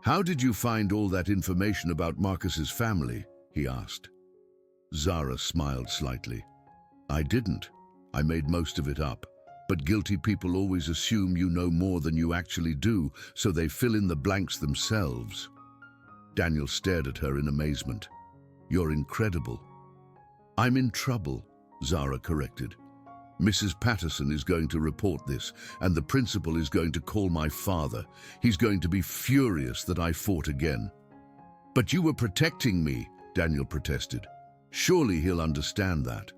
"How did you find all that information about Marcus's family?" he asked. Zara smiled slightly. "I didn't. I made most of it up. But guilty people always assume you know more than you actually do, so they fill in the blanks themselves." Daniel stared at her in amazement. "You're incredible." "I'm in trouble," Zara corrected. "Mrs. Patterson is going to report this, and the principal is going to call my father. He's going to be furious that I fought again." "But you were protecting me," Daniel protested. "Surely he'll understand that."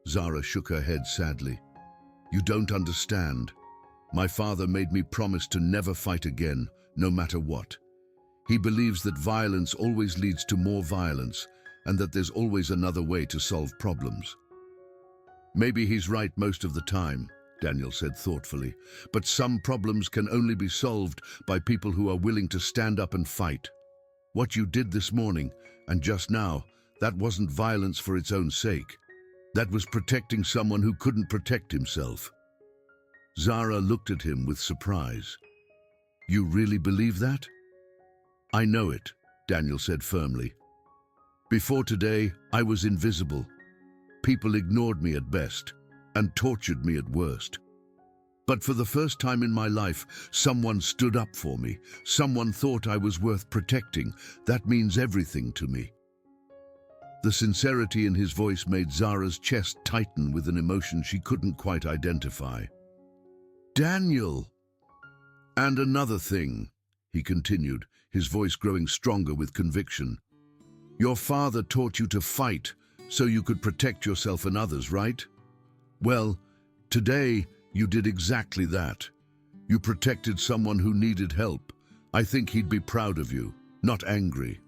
Zara shook her head sadly. "You don't understand. My father made me promise to never fight again, no matter what. He believes that violence always leads to more violence, and that there's always another way to solve problems." "Maybe he's right most of the time," Daniel said thoughtfully, "but some problems can only be solved by people who are willing to stand up and fight. What you did this morning, and just now, that wasn't violence for its own sake. That was protecting someone who couldn't protect himself." Zara looked at him with surprise. "You really believe that?" "I know it," Daniel said firmly. "Before today, I was invisible. People ignored me at best and tortured me at worst. But for the first time in my life, someone stood up for me. Someone thought I was worth protecting. That means everything to me." The sincerity in his voice made Zara's chest tighten with an emotion she couldn't quite identify. "Daniel!" "And another thing," he continued, his voice growing stronger with conviction. "Your father taught you to fight so you could protect yourself and others, right? Well, today you did exactly that. You protected someone who needed help. I think he'd be proud of you, not angry."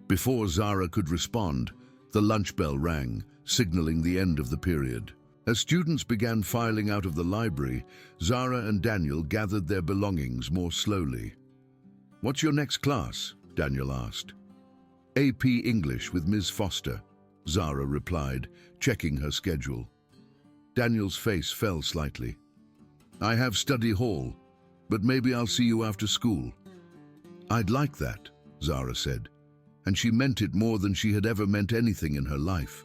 Before Zara could respond, the lunch bell rang, signaling the end of the period. As students began filing out of the library, Zara and Daniel gathered their belongings more slowly. "What's your next class?" Daniel asked. "AP English with Ms. Foster," Zara replied, checking her schedule. Daniel's face fell slightly. "I have study hall, but maybe I'll see you after school." "I'd like that," Zara said, and she meant it more than she had ever meant anything in her life.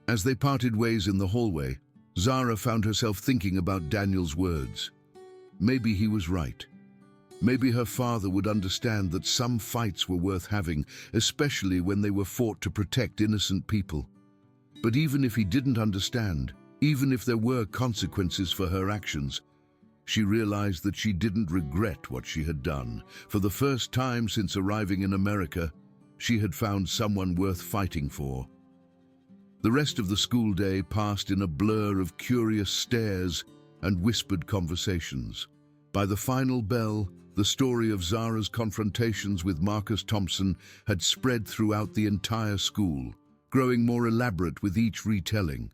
As they parted ways in the hallway, Zara found herself thinking about Daniel's words. Maybe he was right. Maybe her father would understand that some fights were worth having, especially when they were fought to protect innocent people. But even if he didn't understand, even if there were consequences for her actions, she realized that she didn't regret what she had done. For the first time since arriving in America, she had found someone worth fighting for. The rest of the school day passed in a blur of curious stares and whispered conversations. By the final bell, the story of Zara's confrontations with Marcus Thompson had spread throughout the entire school, growing more elaborate with each retelling.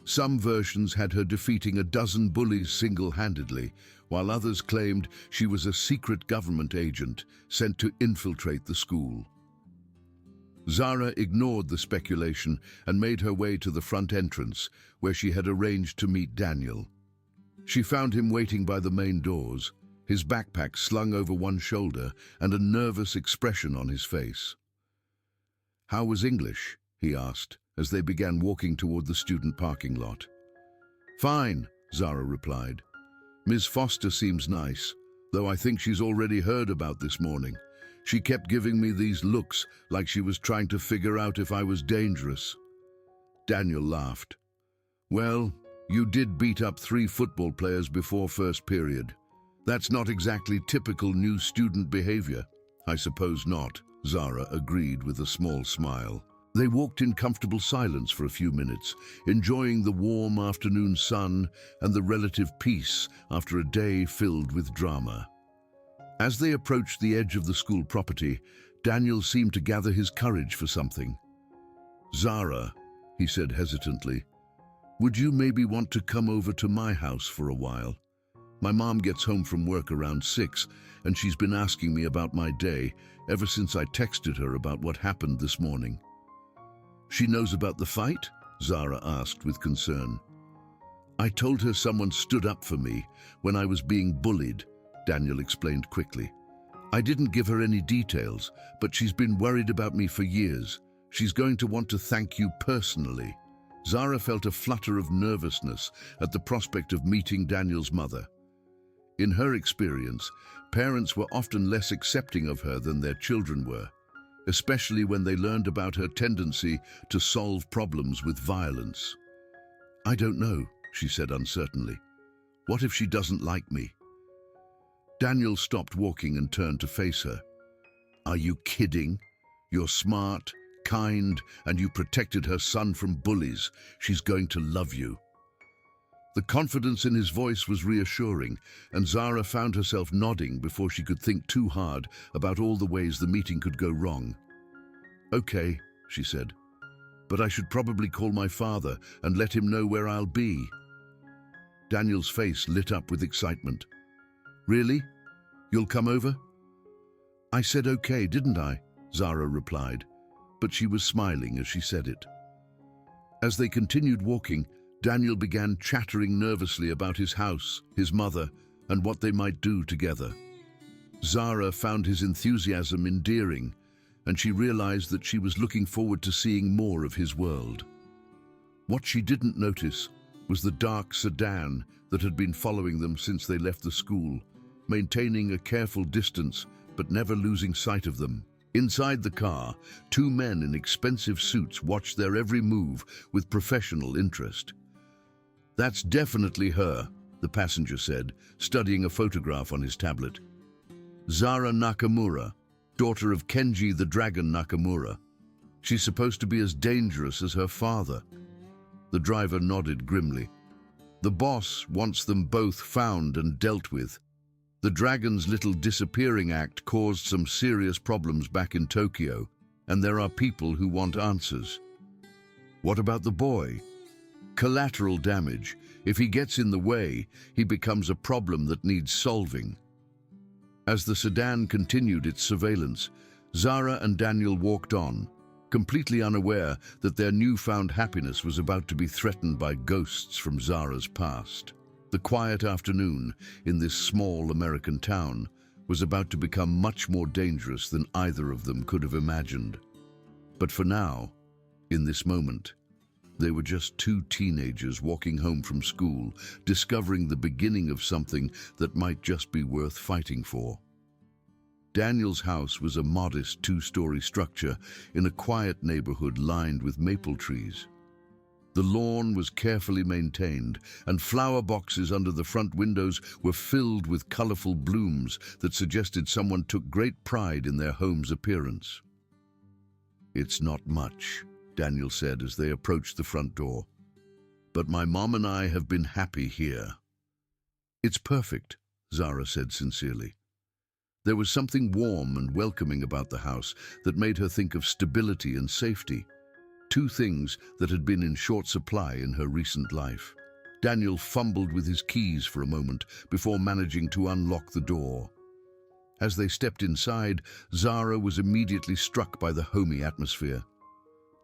Some versions had her defeating a dozen bullies single-handedly, while others claimed she was a secret government agent sent to infiltrate the school. Zara ignored the speculation and made her way to the front entrance, where she had arranged to meet Daniel. She found him waiting by the main doors, his backpack slung over one shoulder and a nervous expression on his face. "How was English?" he asked, as they began walking toward the student parking lot. "Fine," Zara replied. "Ms. Foster seems nice, though I think she's already heard about this morning. She kept giving me these looks like she was trying to figure out if I was dangerous." Daniel laughed. "Well, you did beat up 3 football players before first period. That's not exactly typical new student behavior." "I suppose not," Zara agreed with a small smile. They walked in comfortable silence for a few minutes, enjoying the warm afternoon sun and the relative peace after a day filled with drama. As they approached the edge of the school property, Daniel seemed to gather his courage for something. "Zara," he said hesitantly, "would you maybe want to come over to my house for a while? My mom gets home from work around 6, and she's been asking me about my day ever since I texted her about what happened this morning." "She knows about the fight?" Zara asked with concern. "I told her someone stood up for me when I was being bullied," Daniel explained quickly. "I didn't give her any details, but she's been worried about me for years. She's going to want to thank you personally." Zara felt a flutter of nervousness at the prospect of meeting Daniel's mother. In her experience, parents were often less accepting of her than their children were, especially when they learned about her tendency to solve problems with violence. "I don't know," she said uncertainly. "What if she doesn't like me?" Daniel stopped walking and turned to face her. "Are you kidding? You're smart, kind, and you protected her son from bullies. She's going to love you." The confidence in his voice was reassuring, and Zara found herself nodding before she could think too hard about all the ways the meeting could go wrong. "Okay," she said, "but I should probably call my father and let him know where I'll be." Daniel's face lit up with excitement. "Really? You'll come over?" "I said okay, didn't I?" Zara replied, but she was smiling as she said it. As they continued walking, Daniel began chattering nervously about his house, his mother, and what they might do together. Zara found his enthusiasm endearing, and she realized that she was looking forward to seeing more of his world. What she didn't notice was the dark sedan that had been following them since they left the school, maintaining a careful distance but never losing sight of them. Inside the car, 2 men in expensive suits watched their every move with professional interest. "That's definitely her," the passenger said, studying a photograph on his tablet. "Zara Nakamura, daughter of Kenji the Dragon Nakamura. She's supposed to be as dangerous as her father." The driver nodded grimly. "The boss wants them both found and dealt with. The dragon's little disappearing act caused some serious problems back in Tokyo, and there are people who want answers." "What about the boy?" "Collateral damage. If he gets in the way, he becomes a problem that needs solving." As the sedan continued its surveillance, Zara and Daniel walked on, completely unaware that their newfound happiness was about to be threatened by ghosts from Zara's past. The quiet afternoon in this small American town was about to become much more dangerous than either of them could have imagined. But for now, in this moment, They were just two teenagers walking home from school, discovering the beginning of something that might just be worth fighting for. Daniel's house was a modest two-story structure in a quiet neighborhood lined with maple trees. The lawn was carefully maintained, and flower boxes under the front windows were filled with colorful blooms that suggested someone took great pride in their home's appearance. "It's not much," Daniel said as they approached the front door. "But my mom and I have been happy here." "It's perfect," Zara said sincerely. There was something warm and welcoming about the house that made her think of stability and safety, two things that had been in short supply in her recent life. Daniel fumbled with his keys for a moment before managing to unlock the door. As they stepped inside, Zara was immediately struck by the homey atmosphere.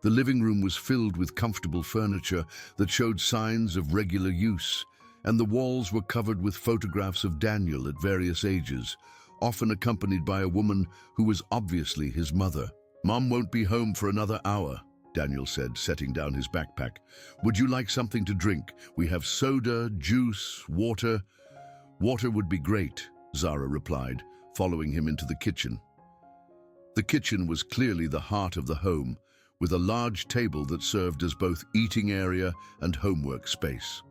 The living room was filled with comfortable furniture that showed signs of regular use, and the walls were covered with photographs of Daniel at various ages, often accompanied by a woman who was obviously his mother. "Mom won't be home for another hour," Daniel said, setting down his backpack. "Would you like something to drink? We have soda, juice, water." "Water would be great," Zara replied, following him into the kitchen. The kitchen was clearly the heart of the home, with a large table that served as both eating area and homework space.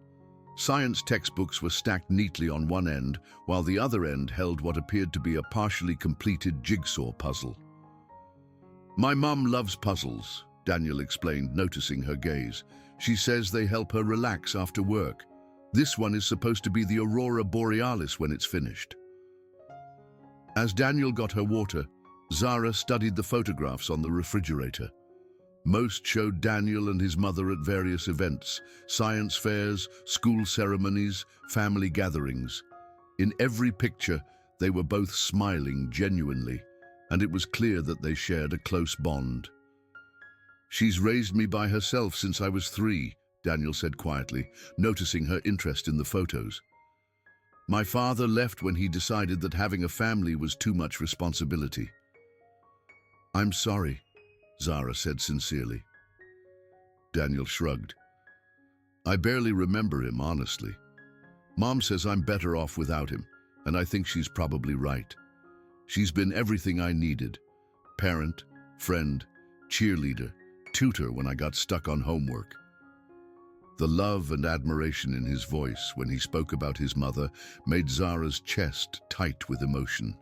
Science textbooks were stacked neatly on one end, while the other end held what appeared to be a partially completed jigsaw puzzle. "My mum loves puzzles," Daniel explained, noticing her gaze. "She says they help her relax after work. This one is supposed to be the aurora borealis when it's finished." As Daniel got her water, Zara studied the photographs on the refrigerator. Most showed Daniel and his mother at various events, science fairs, school ceremonies, family gatherings. In every picture, they were both smiling genuinely, and it was clear that they shared a close bond. "She's raised me by herself since I was 3, Daniel said quietly, noticing her interest in the photos. "My father left when he decided that having a family was too much responsibility." "I'm sorry," Zara said sincerely. Daniel shrugged. "I barely remember him, honestly. Mom says I'm better off without him, and I think she's probably right. She's been everything I needed: parent, friend, cheerleader, tutor when I got stuck on homework." The love and admiration in his voice when he spoke about his mother made Zara's chest tight with emotion.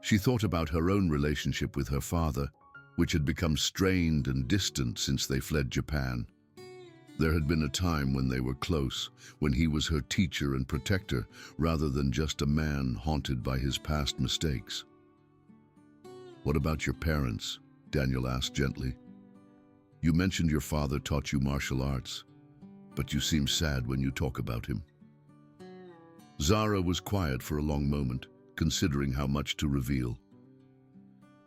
She thought about her own relationship with her father, which had become strained and distant since they fled Japan. There had been a time when they were close, when he was her teacher and protector, rather than just a man haunted by his past mistakes. "What about your parents?" Daniel asked gently. "You mentioned your father taught you martial arts, but you seem sad when you talk about him." Zara was quiet for a long moment, considering how much to reveal.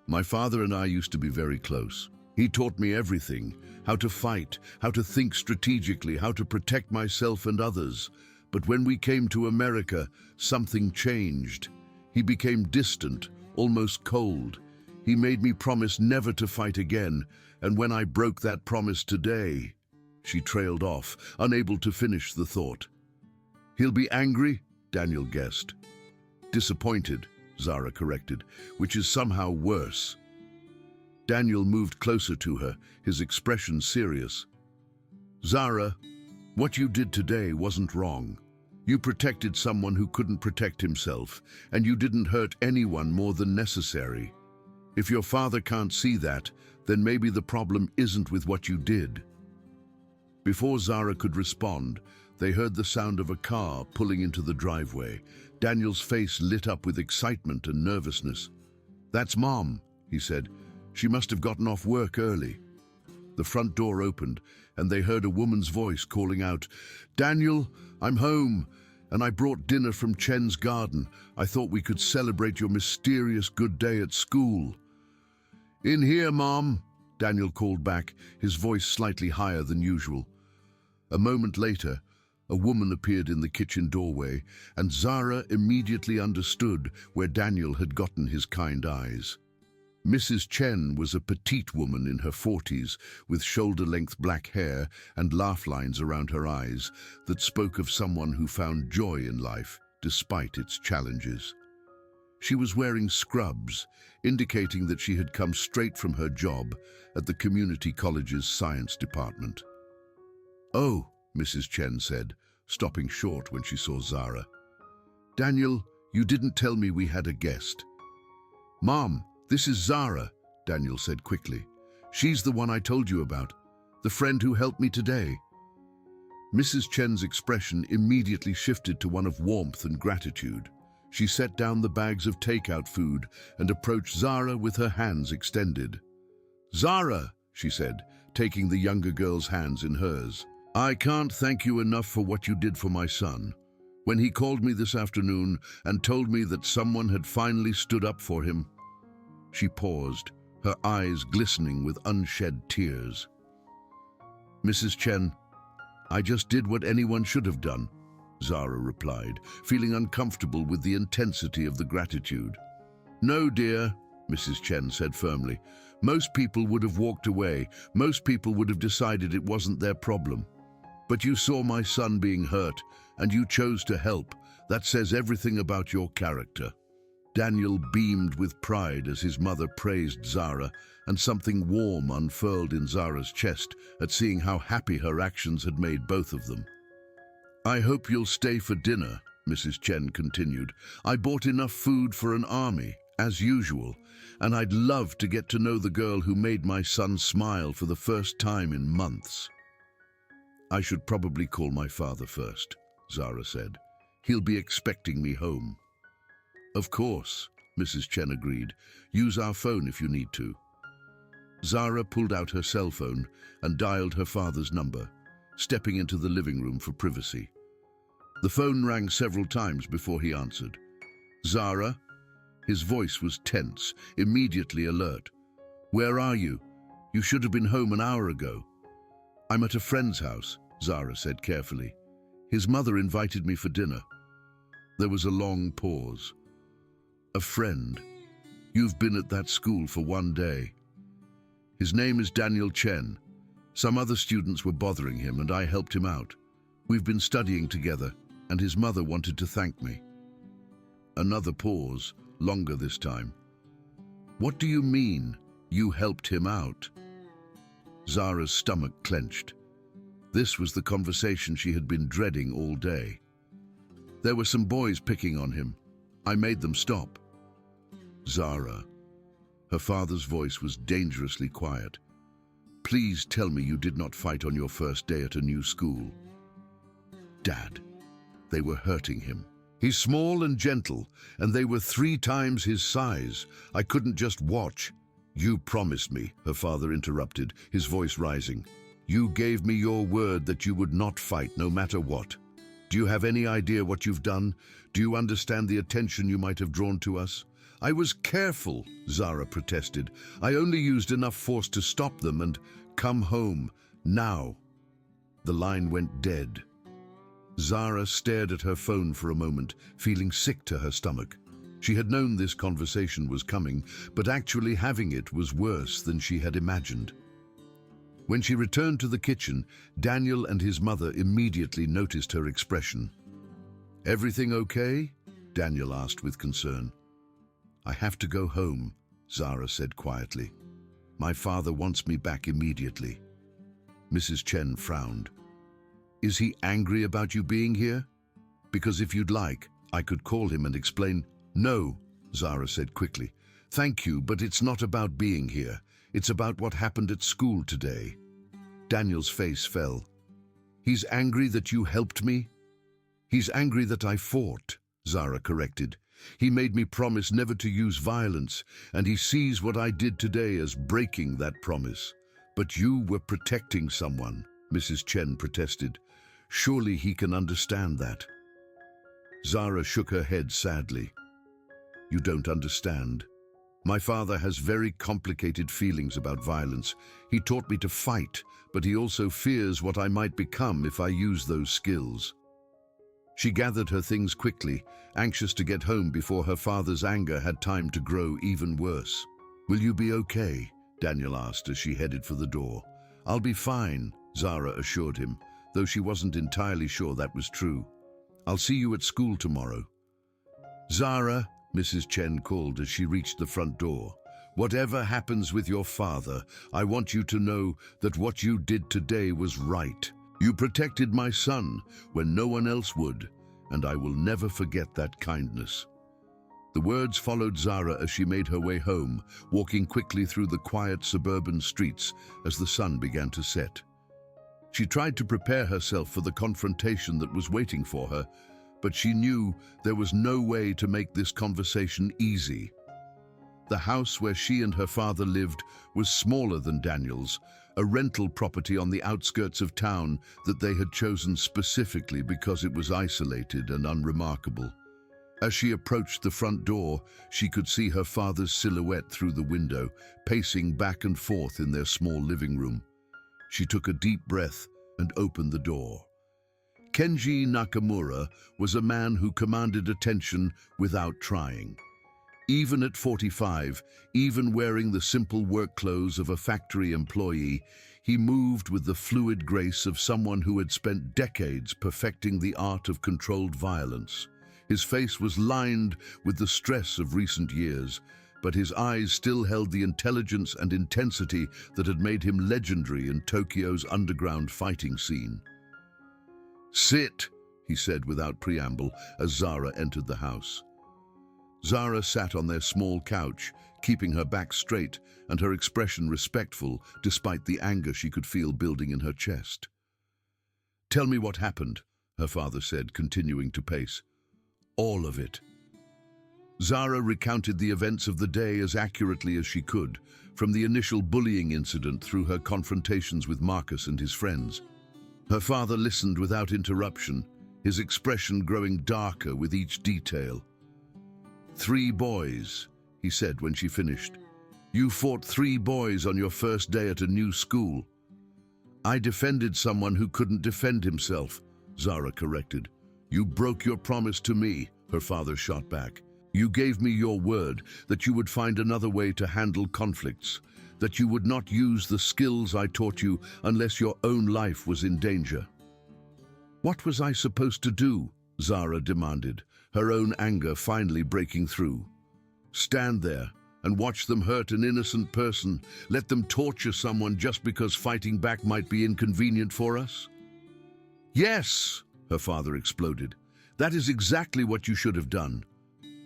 "My father and I used to be very close. He taught me everything: how to fight, how to think strategically, how to protect myself and others. But when we came to America, something changed. He became distant, almost cold. He made me promise never to fight again, and when I broke that promise today..." She trailed off, unable to finish the thought. "He'll be angry?" Daniel guessed. "Disappointed," Zara corrected, "which is somehow worse." Daniel moved closer to her, his expression serious. "Zara, what you did today wasn't wrong. You protected someone who couldn't protect himself, and you didn't hurt anyone more than necessary. If your father can't see that, then maybe the problem isn't with what you did." Before Zara could respond, they heard the sound of a car pulling into the driveway. Daniel's face lit up with excitement and nervousness. "That's Mom," he said. "She must have gotten off work early." The front door opened, and they heard a woman's voice calling out, "Daniel, I'm home, and I brought dinner from Chen's garden. I thought we could celebrate your mysterious good day at school." "In here, Mom," Daniel called back, his voice slightly higher than usual. A moment later, a woman appeared in the kitchen doorway, and Zara immediately understood where Daniel had gotten his kind eyes. Mrs. Chen was a petite woman in her 40s with shoulder-length black hair and laugh lines around her eyes that spoke of someone who found joy in life despite its challenges. She was wearing scrubs, indicating that she had come straight from her job at the community college's science department. "Oh," Mrs. Chen said, stopping short when she saw Zara. "Daniel, you didn't tell me we had a guest." "Mom, this is Zara," Daniel said quickly. "She's the one I told you about, the friend who helped me today." Mrs. Chen's expression immediately shifted to one of warmth and gratitude. She set down the bags of takeout food and approached Zara with her hands extended. "Zara," she said, taking the younger girl's hands in hers, "I can't thank you enough for what you did for my son. When he called me this afternoon and told me that someone had finally stood up for him." She paused, her eyes glistening with unshed tears. "Mrs. Chen, I just did what anyone should have done," Zara replied, feeling uncomfortable with the intensity of the gratitude. "No, dear," Mrs. Chen said firmly. "Most people would have walked away. Most people would have decided it wasn't their problem. But you saw my son being hurt, and you chose to help. That says everything about your character." Daniel beamed with pride as his mother praised Zara, and something warm unfurled in Zara's chest at seeing how happy her actions had made both of them. "I hope you'll stay for dinner," Mrs. Chen continued. "I bought enough food for an army, as usual, and I'd love to get to know the girl who made my son smile for the first time in months." "I should probably call my father first," Zara said. "He'll be expecting me home." "Of course," Mrs. Chen agreed. "Use our phone if you need to." Zara pulled out her cell phone and dialed her father's number, stepping into the living room for privacy. The phone rang several times before he answered. "Zara?" His voice was tense, immediately alert. "Where are you? You should have been home an hour ago." "I'm at a friend's house," Zara said carefully. "His mother invited me for dinner." There was a long pause. "A friend? You've been at that school for one day." "His name is Daniel Chen. Some other students were bothering him and I helped him out. We've been studying together and his mother wanted to thank me." Another pause, longer this time. "What do you mean, you helped him out?" Zara's stomach clenched. This was the conversation she had been dreading all day. "There were some boys picking on him. I made them stop." "Zara." Her father's voice was dangerously quiet. "Please tell me you did not fight on your first day at a new school." "Dad, they were hurting him. He's small and gentle, and they were 3 times his size. I couldn't just watch." "You promised me," her father interrupted, his voice rising. "You gave me your word that you would not fight no matter what. Do you have any idea what you've done? Do you understand the attention you might have drawn to us?" "I was careful," Zara protested. "I only used enough force to stop them and come home. Now." The line went dead. Zara stared at her phone for a moment, feeling sick to her stomach. She had known this conversation was coming, but actually having it was worse than she had imagined. When she returned to the kitchen, Daniel and his mother immediately noticed her expression. "Everything okay?" Daniel asked with concern. "I have to go home," Zara said quietly. "My father wants me back immediately." Mrs. Chen frowned. "Is he angry about you being here? Because if you'd like, I could call him and explain." "No," Zara said quickly. "Thank you, but it's not about being here. It's about what happened at school today." Daniel's face fell. "He's angry that you helped me?" "He's angry that I fought," Zara corrected. "He made me promise never to use violence, and he sees what I did today as breaking that promise." "But you were protecting someone," Mrs. Chen protested. "Surely he can understand that." Zara shook her head sadly. "You don't understand. My father has very complicated feelings about violence. He taught me to fight, but he also fears what I might become if I use those skills." She gathered her things quickly, anxious to get home before her father's anger had time to grow even worse. "Will you be okay?" Daniel asked as she headed for the door. "I'll be fine," Zara assured him, though she wasn't entirely sure that was true. "I'll see you at school tomorrow." "Zara," Mrs. Chen called as she reached the front door, "whatever happens with your father, I want you to know that what you did today was right. You protected my son when no one else would, and I will never forget that kindness." The words followed Zara as she made her way home, walking quickly through the quiet suburban streets as the sun began to set. She tried to prepare herself for the confrontation that was waiting for her, but she knew there was no way to make this conversation easy. The house where she and her father lived was smaller than Daniel's, a rental property on the outskirts of town that they had chosen specifically because it was isolated and unremarkable. As she approached the front door, she could see her father's silhouette through the window, pacing back and forth in their small living room. She took a deep breath and opened the door. Kenji Nakamura was a man who commanded attention without trying. Even at 45, even wearing the simple work clothes of a factory employee, he moved with the fluid grace of someone who had spent decades perfecting the art of controlled violence. His face was lined with the stress of recent years, but his eyes still held the intelligence and intensity that had made him legendary in Tokyo's underground fighting scene. "Sit," he said without preamble as Zara entered the house. Zara sat on their small couch, keeping her back straight and her expression respectful despite the anger she could feel building in her chest. "Tell me what happened," her father said, continuing to pace. "All of it." Zara recounted the events of the day as accurately as she could, from the initial bullying incident through her confrontations with Marcus and his friends. Her father listened without interruption, his expression growing darker with each detail. "3 boys," he said when she finished. "You fought 3 boys on your first day at a new school." "I defended someone who couldn't defend himself," Zara corrected. "You broke your promise to me," her father shot back. "You gave me your word that you would find another way to handle conflicts, that you would not use the skills I taught you unless your own life was in danger." "What was I supposed to do?" Zara demanded, her own anger finally breaking through. "Stand there and watch them hurt an innocent person, let them torture someone just because fighting back might be inconvenient for us?" "Yes," her father exploded. "That is exactly what you should have done.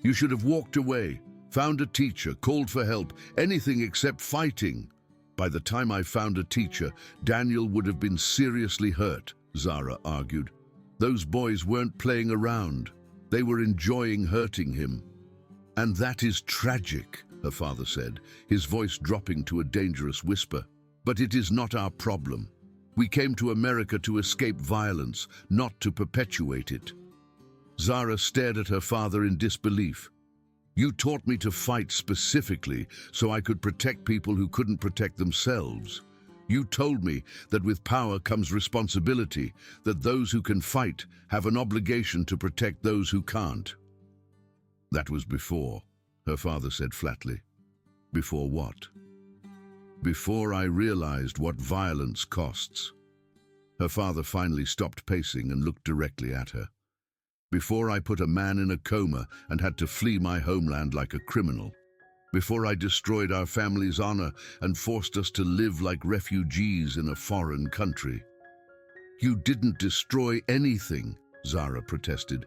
You should have walked away, found a teacher, called for help, anything except fighting." "By the time I found a teacher, Daniel would have been seriously hurt," Zara argued. "Those boys weren't playing around. They were enjoying hurting him." "And that is tragic," her father said, his voice dropping to a dangerous whisper. "But it is not our problem. We came to America to escape violence, not to perpetuate it." Zara stared at her father in disbelief. "You taught me to fight specifically so I could protect people who couldn't protect themselves. You told me that with power comes responsibility, that those who can fight have an obligation to protect those who can't." "That was before," her father said flatly. "Before what?" "Before I realized what violence costs." Her father finally stopped pacing and looked directly at her. "Before I put a man in a coma and had to flee my homeland like a criminal. Before I destroyed our family's honor and forced us to live like refugees in a foreign country." "You didn't destroy anything," Zara protested.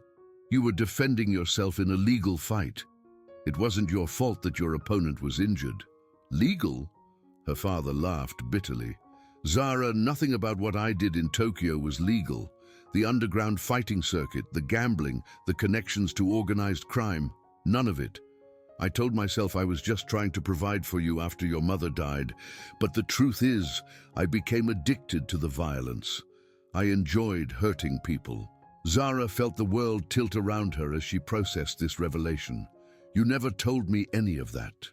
"You were defending yourself in a legal fight. It wasn't your fault that your opponent was injured." "Legal?" Her father laughed bitterly. "Zara, nothing about what I did in Tokyo was legal. The underground fighting circuit, the gambling, the connections to organized crime, none of it. I told myself I was just trying to provide for you after your mother died, but the truth is, I became addicted to the violence. I enjoyed hurting people." Zara felt the world tilt around her as she processed this revelation. "You never told me any of that."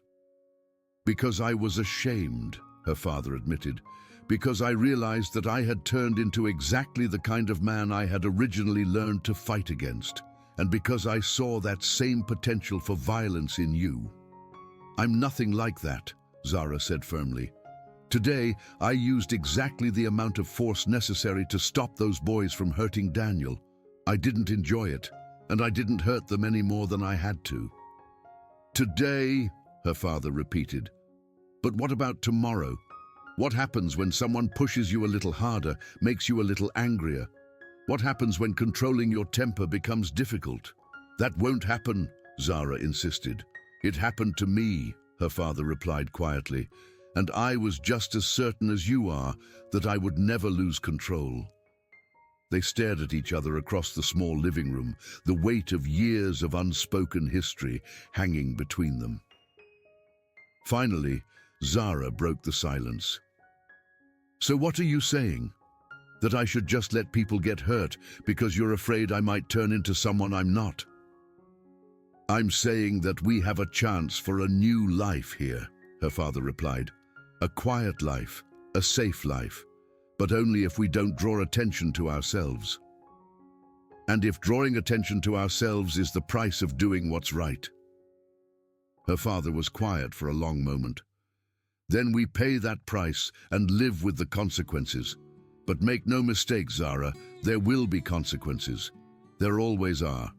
"Because I was ashamed," her father admitted. "Because I realized that I had turned into exactly the kind of man I had originally learned to fight against. And because I saw that same potential for violence in you." I'm nothing like that, Zara said firmly. Today, I used exactly the amount of force necessary to stop those boys from hurting Daniel. I didn't enjoy it, and I didn't hurt them any more than I had to. Today, her father repeated. But what about tomorrow? What happens when someone pushes you a little harder, makes you a little angrier? What happens when controlling your temper becomes difficult? That won't happen, Zara insisted. It happened to me, her father replied quietly, and I was just as certain as you are that I would never lose control. They stared at each other across the small living room, the weight of years of unspoken history hanging between them. Finally, Zara broke the silence. So what are you saying? That I should just let people get hurt because you're afraid I might turn into someone I'm not? I'm saying that we have a chance for a new life here, her father replied. A quiet life, a safe life, but only if we don't draw attention to ourselves. And if drawing attention to ourselves is the price of doing what's right. Her father was quiet for a long moment. Then we pay that price and live with the consequences. But make no mistake, Zara, there will be consequences. There always are.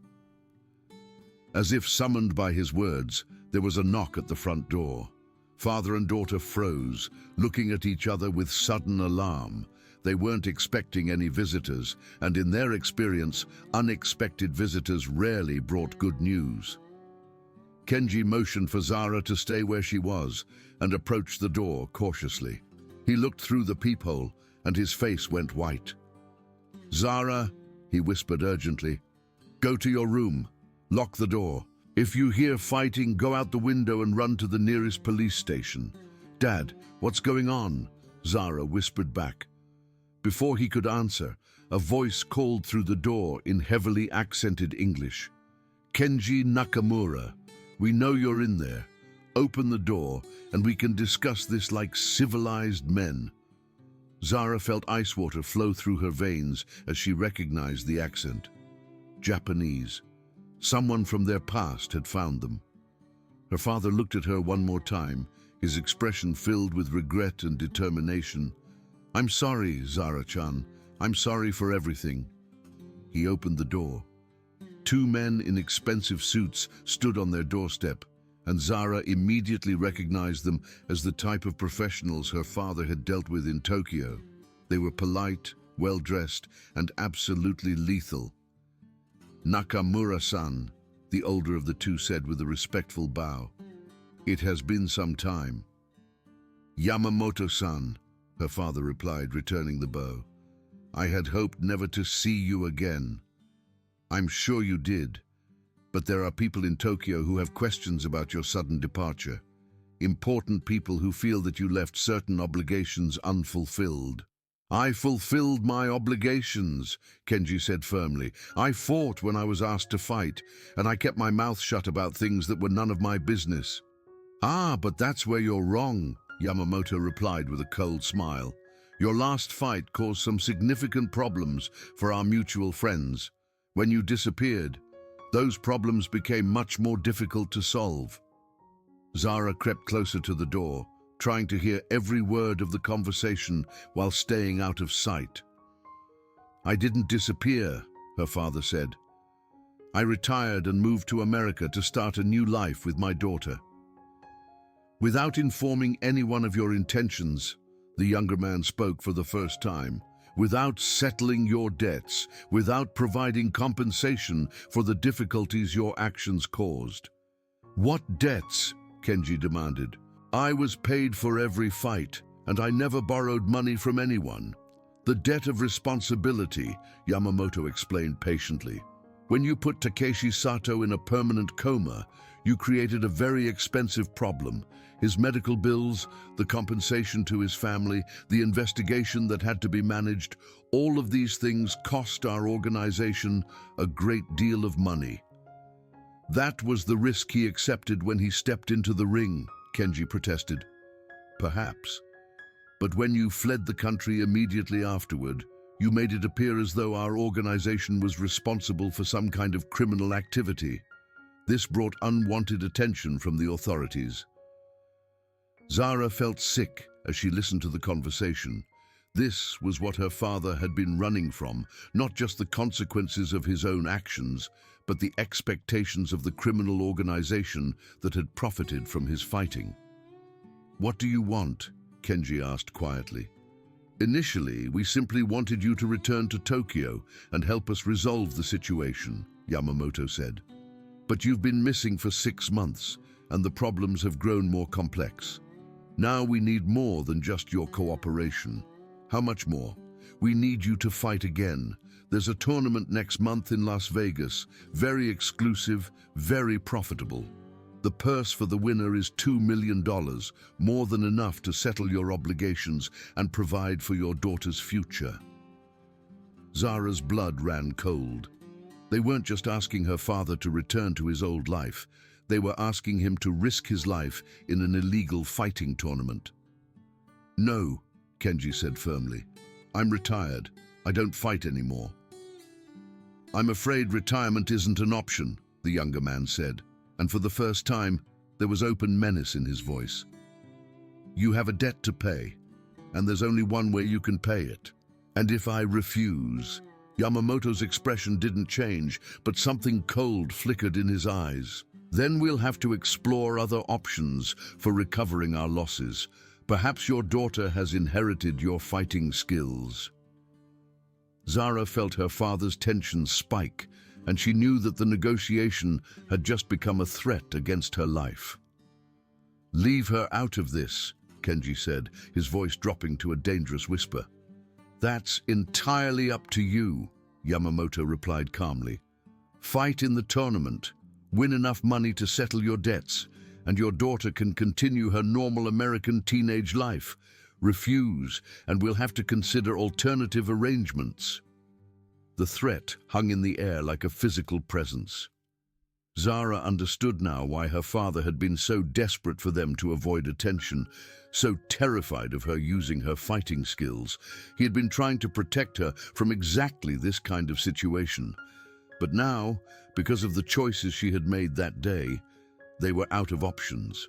As if summoned by his words, there was a knock at the front door. Father and daughter froze, looking at each other with sudden alarm. They weren't expecting any visitors, and in their experience, unexpected visitors rarely brought good news. Kenji motioned for Zara to stay where she was and approached the door cautiously. He looked through the peephole, and his face went white. Zara, he whispered urgently, go to your room. Lock the door. If you hear fighting, go out the window and run to the nearest police station. Dad, what's going on? Zara whispered back. Before he could answer, a voice called through the door in heavily accented English. Kenji Nakamura, we know you're in there. Open the door and we can discuss this like civilized men. Zara felt ice water flow through her veins as she recognized the accent. Japanese. Someone from their past had found them. Her father looked at her one more time, his expression filled with regret and determination. I'm sorry, Zara-chan. I'm sorry for everything. He opened the door. Two men in expensive suits stood on their doorstep, and Zara immediately recognized them as the type of professionals her father had dealt with in Tokyo. They were polite, well-dressed, and absolutely lethal. Nakamura-san, the older of the two said with a respectful bow. It has been some time. Yamamoto-san, her father replied, returning the bow. I had hoped never to see you again. I'm sure you did, but there are people in Tokyo who have questions about your sudden departure. Important people who feel that you left certain obligations unfulfilled. I fulfilled my obligations, Kenji said firmly. I fought when I was asked to fight, and I kept my mouth shut about things that were none of my business. Ah, but that's where you're wrong, Yamamoto replied with a cold smile. Your last fight caused some significant problems for our mutual friends. When you disappeared, those problems became much more difficult to solve. Zara crept closer to the door, trying to hear every word of the conversation while staying out of sight. I didn't disappear, her father said. I retired and moved to America to start a new life with my daughter. Without informing anyone of your intentions, the younger man spoke for the first time, without settling your debts, without providing compensation for the difficulties your actions caused. What debts? Kenji demanded. I was paid for every fight, and I never borrowed money from anyone. The debt of responsibility, Yamamoto explained patiently. When you put Takeshi Sato in a permanent coma, you created a very expensive problem. His medical bills, the compensation to his family, the investigation that had to be managed, all of these things cost our organization a great deal of money. That was the risk he accepted when he stepped into the ring, Kenji protested. Perhaps. But when you fled the country immediately afterward, you made it appear as though our organization was responsible for some kind of criminal activity. This brought unwanted attention from the authorities. Zara felt sick as she listened to the conversation. This was what her father had been running from, not just the consequences of his own actions, but the expectations of the criminal organization that had profited from his fighting. "What do you want?" Kenji asked quietly. "Initially, we simply wanted you to return to Tokyo and help us resolve the situation," Yamamoto said. "But you've been missing for 6 months, and the problems have grown more complex. Now we need more than just your cooperation." "How much more?" "We need you to fight again. There's a tournament next month in Las Vegas, very exclusive, very profitable. The purse for the winner is $2 million, more than enough to settle your obligations and provide for your daughter's future." Zara's blood ran cold. They weren't just asking her father to return to his old life. They were asking him to risk his life in an illegal fighting tournament. "No," Kenji said firmly. "I'm retired. I don't fight anymore." "I'm afraid retirement isn't an option," the younger man said, and for the first time, there was open menace in his voice. "You have a debt to pay, and there's only one way you can pay it. And if I refuse..." Yamamoto's expression didn't change, but something cold flickered in his eyes. "Then we'll have to explore other options for recovering our losses. Perhaps your daughter has inherited your fighting skills." Zara felt her father's tension spike, and she knew that the negotiation had just become a threat against her life. "Leave her out of this," Kenji said, his voice dropping to a dangerous whisper. "That's entirely up to you," Yamamoto replied calmly. "Fight in the tournament, win enough money to settle your debts, and your daughter can continue her normal American teenage life. Refuse, and we'll have to consider alternative arrangements." The threat hung in the air like a physical presence. Zara understood now why her father had been so desperate for them to avoid attention, so terrified of her using her fighting skills. He had been trying to protect her from exactly this kind of situation. But now, because of the choices she had made that day, they were out of options.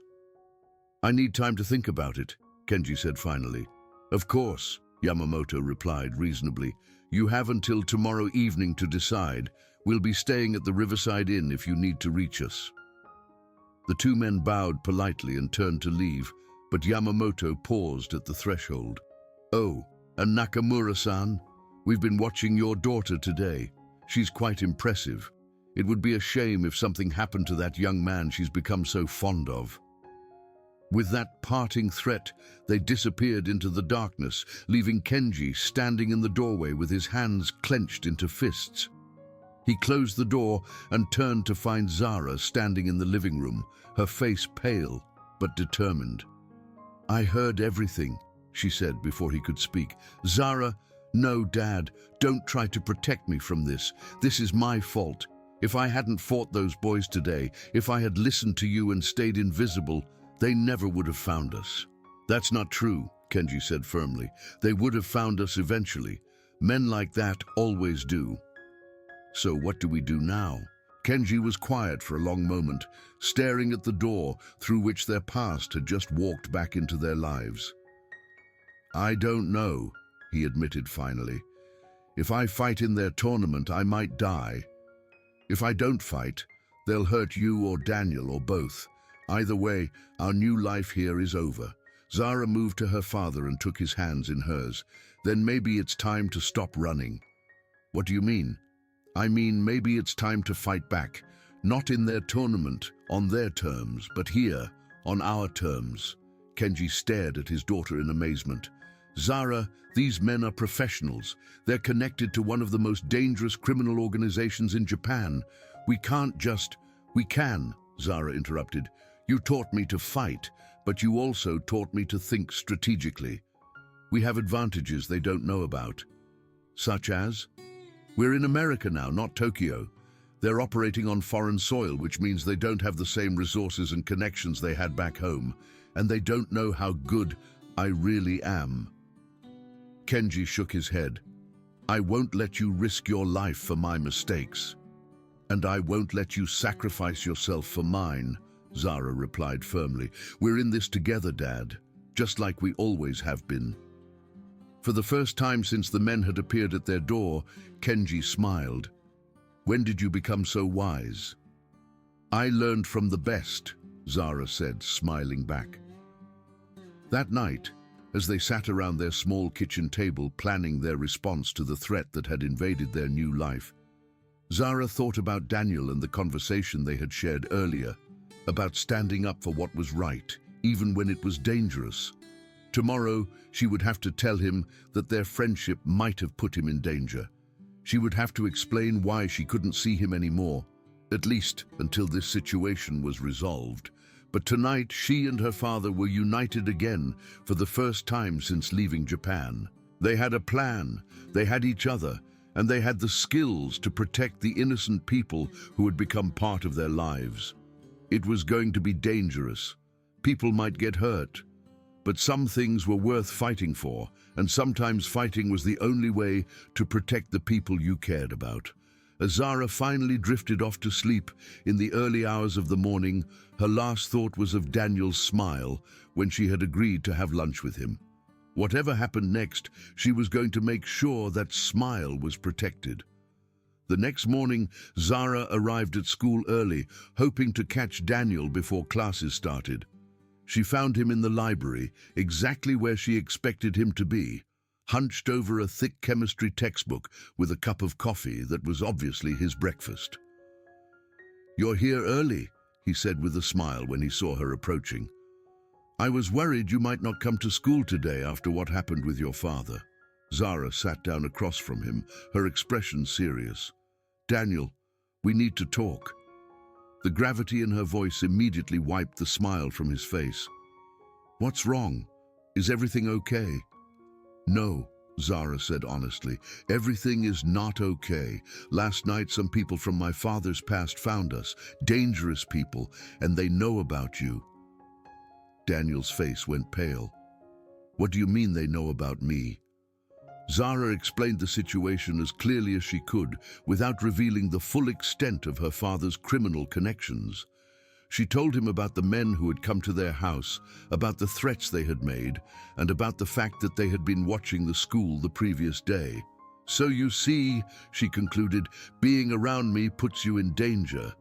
"I need time to think about it," Kenji said finally. "Of course," Yamamoto replied reasonably. "You have until tomorrow evening to decide. We'll be staying at the Riverside Inn if you need to reach us." The two men bowed politely and turned to leave, but Yamamoto paused at the threshold. "Oh, and Nakamura-san, we've been watching your daughter today. She's quite impressive. It would be a shame if something happened to that young man she's become so fond of." With that parting threat, they disappeared into the darkness, leaving Kenji standing in the doorway with his hands clenched into fists. He closed the door and turned to find Zara standing in the living room, her face pale but determined. "I heard everything," she said before he could speak. "Zara, no, Dad, don't try to protect me from this. This is my fault. If I hadn't fought those boys today, if I had listened to you and stayed invisible, they never would have found us." "That's not true," Kenji said firmly. "They would have found us eventually. Men like that always do." "So what do we do now?" Kenji was quiet for a long moment, staring at the door through which their past had just walked back into their lives. "I don't know," he admitted finally. "If I fight in their tournament, I might die. If I don't fight, they'll hurt you or Daniel or both. Either way, our new life here is over." Zara moved to her father and took his hands in hers. "Then maybe it's time to stop running." "What do you mean?" "I mean, maybe it's time to fight back. Not in their tournament, on their terms, but here, on our terms." Kenji stared at his daughter in amazement. "Zara, these men are professionals. They're connected to one of the most dangerous criminal organizations in Japan. We can't just..." "We can," Zara interrupted. "You taught me to fight, but you also taught me to think strategically. We have advantages they don't know about." "Such as?" "We're in America now, not Tokyo. They're operating on foreign soil, which means they don't have the same resources and connections they had back home, and they don't know how good I really am." Kenji shook his head. "I won't let you risk your life for my mistakes. And I won't let you sacrifice yourself for mine, Zara replied firmly. "We're in this together, Dad, just like we always have been." For the first time since the men had appeared at their door, Kenji smiled. "When did you become so wise?" "I learned from the best," Zara said, smiling back. That night, as they sat around their small kitchen table planning their response to the threat that had invaded their new life, Zara thought about Daniel and the conversation they had shared earlier, about standing up for what was right, even when it was dangerous. Tomorrow, she would have to tell him that their friendship might have put him in danger. She would have to explain why she couldn't see him anymore, at least until this situation was resolved. But tonight, she and her father were united again for the first time since leaving Japan. They had a plan, they had each other, and they had the skills to protect the innocent people who had become part of their lives. It was going to be dangerous. People might get hurt. But some things were worth fighting for, and sometimes fighting was the only way to protect the people you cared about. As Zara finally drifted off to sleep in the early hours of the morning, her last thought was of Daniel's smile when she had agreed to have lunch with him. Whatever happened next, she was going to make sure that smile was protected. The next morning, Zara arrived at school early, hoping to catch Daniel before classes started. She found him in the library, exactly where she expected him to be, hunched over a thick chemistry textbook with a cup of coffee that was obviously his breakfast. "You're here early," he said with a smile when he saw her approaching. "I was worried you might not come to school today after what happened with your father." Zara sat down across from him, her expression serious. "Daniel, we need to talk." The gravity in her voice immediately wiped the smile from his face. "What's wrong? Is everything okay?" "No," Zara said honestly. "Everything is not okay. Last night some people from my father's past found us, dangerous people, and they know about you." Daniel's face went pale. "What do you mean they know about me?" Zara explained the situation as clearly as she could, without revealing the full extent of her father's criminal connections. She told him about the men who had come to their house, about the threats they had made, and about the fact that they had been watching the school the previous day. "So you see," she concluded, "being around me puts you in danger.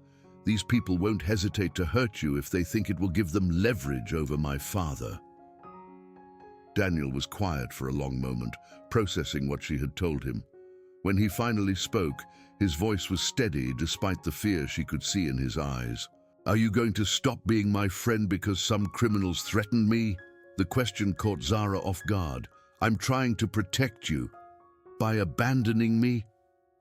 These people won't hesitate to hurt you if they think it will give them leverage over my father." Daniel was quiet for a long moment, processing what she had told him. When he finally spoke, his voice was steady despite the fear she could see in his eyes. "Are you going to stop being my friend because some criminals threatened me?" The question caught Zara off guard. "I'm trying to protect you." "By abandoning me?"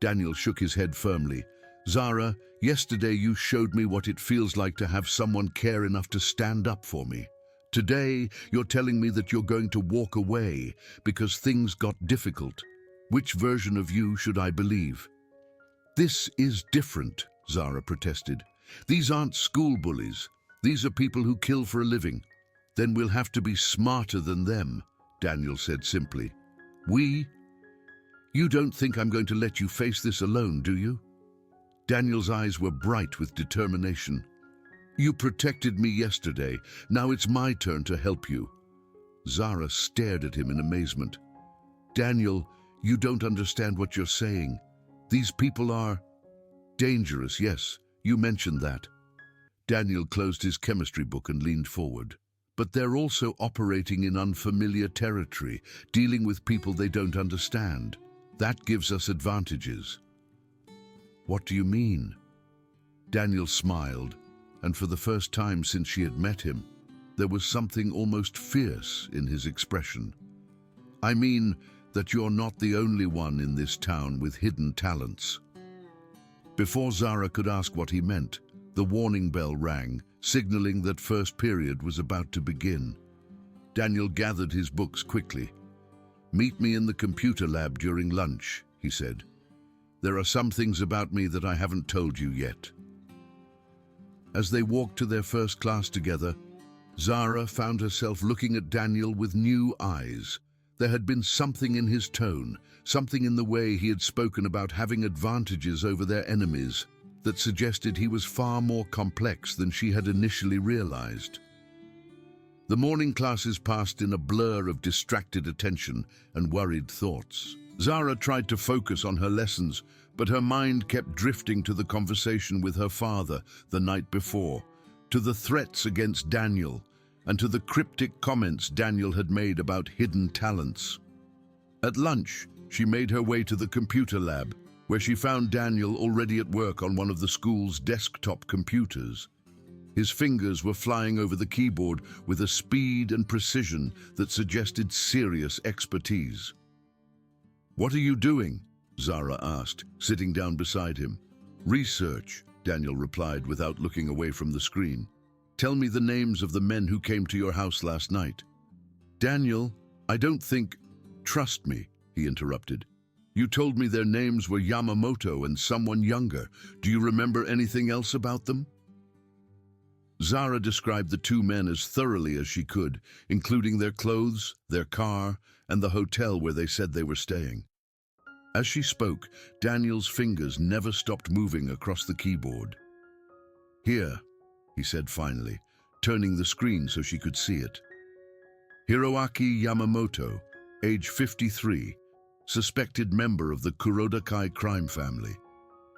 Daniel shook his head firmly. "Zara, yesterday you showed me what it feels like to have someone care enough to stand up for me. Today, you're telling me that you're going to walk away because things got difficult. Which version of you should I believe?" "This is different," Zara protested. "These aren't school bullies. These are people who kill for a living." "Then we'll have to be smarter than them," Daniel said simply. "We? You don't think I'm going to let you face this alone, do you?" Daniel's eyes were bright with determination. "You protected me yesterday. Now it's my turn to help you." Zara stared at him in amazement. "Daniel, you don't understand what you're saying. These people are dangerous, yes, you mentioned that." Daniel closed his chemistry book and leaned forward. "But they're also operating in unfamiliar territory, dealing with people they don't understand. That gives us advantages." "What do you mean?" Daniel smiled, and for the first time since she had met him, there was something almost fierce in his expression. "I mean that you're not the only one in this town with hidden talents." Before Zara could ask what he meant, the warning bell rang, signaling that first period was about to begin. Daniel gathered his books quickly. "Meet me in the computer lab during lunch," he said. "There are some things about me that I haven't told you yet." As they walked to their first class together, Zara found herself looking at Daniel with new eyes. There had been something in his tone, something in the way he had spoken about having advantages over their enemies, that suggested he was far more complex than she had initially realized. The morning classes passed in a blur of distracted attention and worried thoughts. Zara tried to focus on her lessons, but her mind kept drifting to the conversation with her father the night before, to the threats against Daniel, and to the cryptic comments Daniel had made about hidden talents. At lunch, she made her way to the computer lab, where she found Daniel already at work on one of the school's desktop computers. His fingers were flying over the keyboard with a speed and precision that suggested serious expertise. "What are you doing?" Zara asked, sitting down beside him. "Research," Daniel replied without looking away from the screen. "Tell me the names of the men who came to your house last night." "Daniel, I don't think—" "Trust me," he interrupted. "You told me their names were Yamamoto and someone younger. Do you remember anything else about them?" Zara described the two men as thoroughly as she could, including their clothes, their car, and the hotel where they said they were staying. As she spoke, Daniel's fingers never stopped moving across the keyboard. "Here," he said finally, turning the screen so she could see it. "Hiroaki Yamamoto, age 53, suspected member of the Kuroda-kai crime family,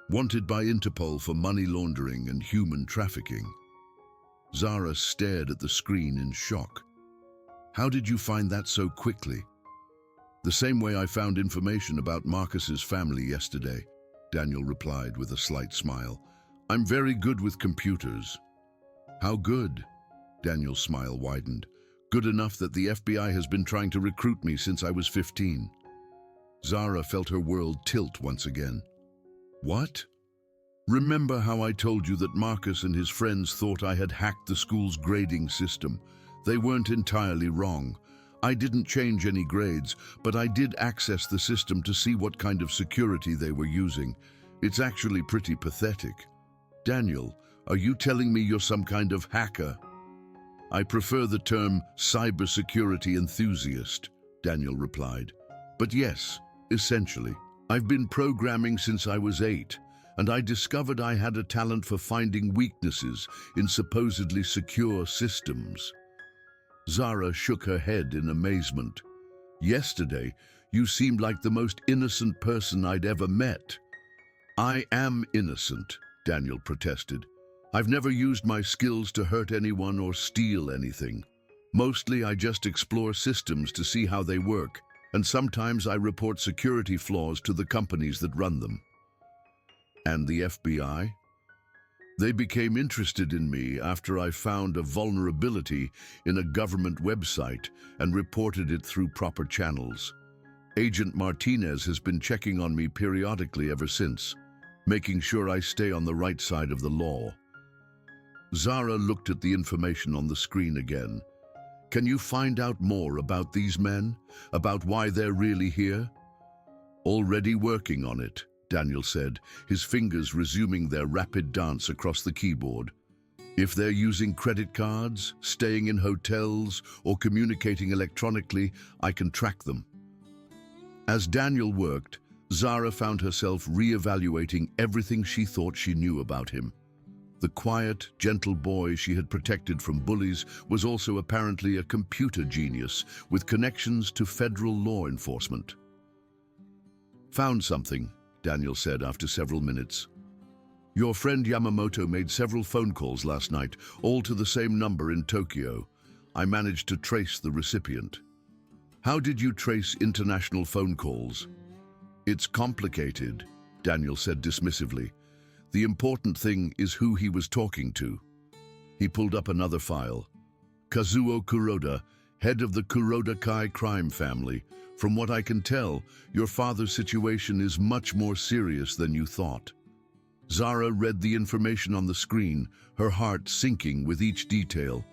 wanted by Interpol for money laundering and human trafficking." Zara stared at the screen in shock. "How did you find that so quickly?" "The same way I found information about Marcus's family yesterday," Daniel replied with a slight smile. "I'm very good with computers." "How good?" Daniel's smile widened. "Good enough that the FBI has been trying to recruit me since I was 15. Zara felt her world tilt once again. "What?" "Remember how I told you that Marcus and his friends thought I had hacked the school's grading system? They weren't entirely wrong. I didn't change any grades, but I did access the system to see what kind of security they were using. It's actually pretty pathetic." "Daniel, are you telling me you're some kind of hacker?" "I prefer the term cybersecurity enthusiast," Daniel replied. "But yes, essentially. I've been programming since I was 8, and I discovered I had a talent for finding weaknesses in supposedly secure systems." Zara shook her head in amazement. "Yesterday, you seemed like the most innocent person I'd ever met." "I am innocent," Daniel protested. "I've never used my skills to hurt anyone or steal anything. Mostly I just explore systems to see how they work, and sometimes I report security flaws to the companies that run them." "And the FBI?" "They became interested in me after I found a vulnerability in a government website and reported it through proper channels. Agent Martinez has been checking on me periodically ever since, making sure I stay on the right side of the law." Zara looked at the information on the screen again. "Can you find out more about these men? About why they're really here?" "Already working on it," Daniel said, his fingers resuming their rapid dance across the keyboard. "If they're using credit cards, staying in hotels, or communicating electronically, I can track them." As Daniel worked, Zara found herself re-evaluating everything she thought she knew about him. The quiet, gentle boy she had protected from bullies was also apparently a computer genius with connections to federal law enforcement. "Found something," Daniel said after several minutes. "Your friend Yamamoto made several phone calls last night, all to the same number in Tokyo. I managed to trace the recipient." "How did you trace international phone calls?" "It's complicated," Daniel said dismissively. "The important thing is who he was talking to." He pulled up another file. "Kazuo Kuroda, head of the Kuroda-kai crime family. From what I can tell, your father's situation is much more serious than you thought." Zara read the information on the screen, her heart sinking with each detail.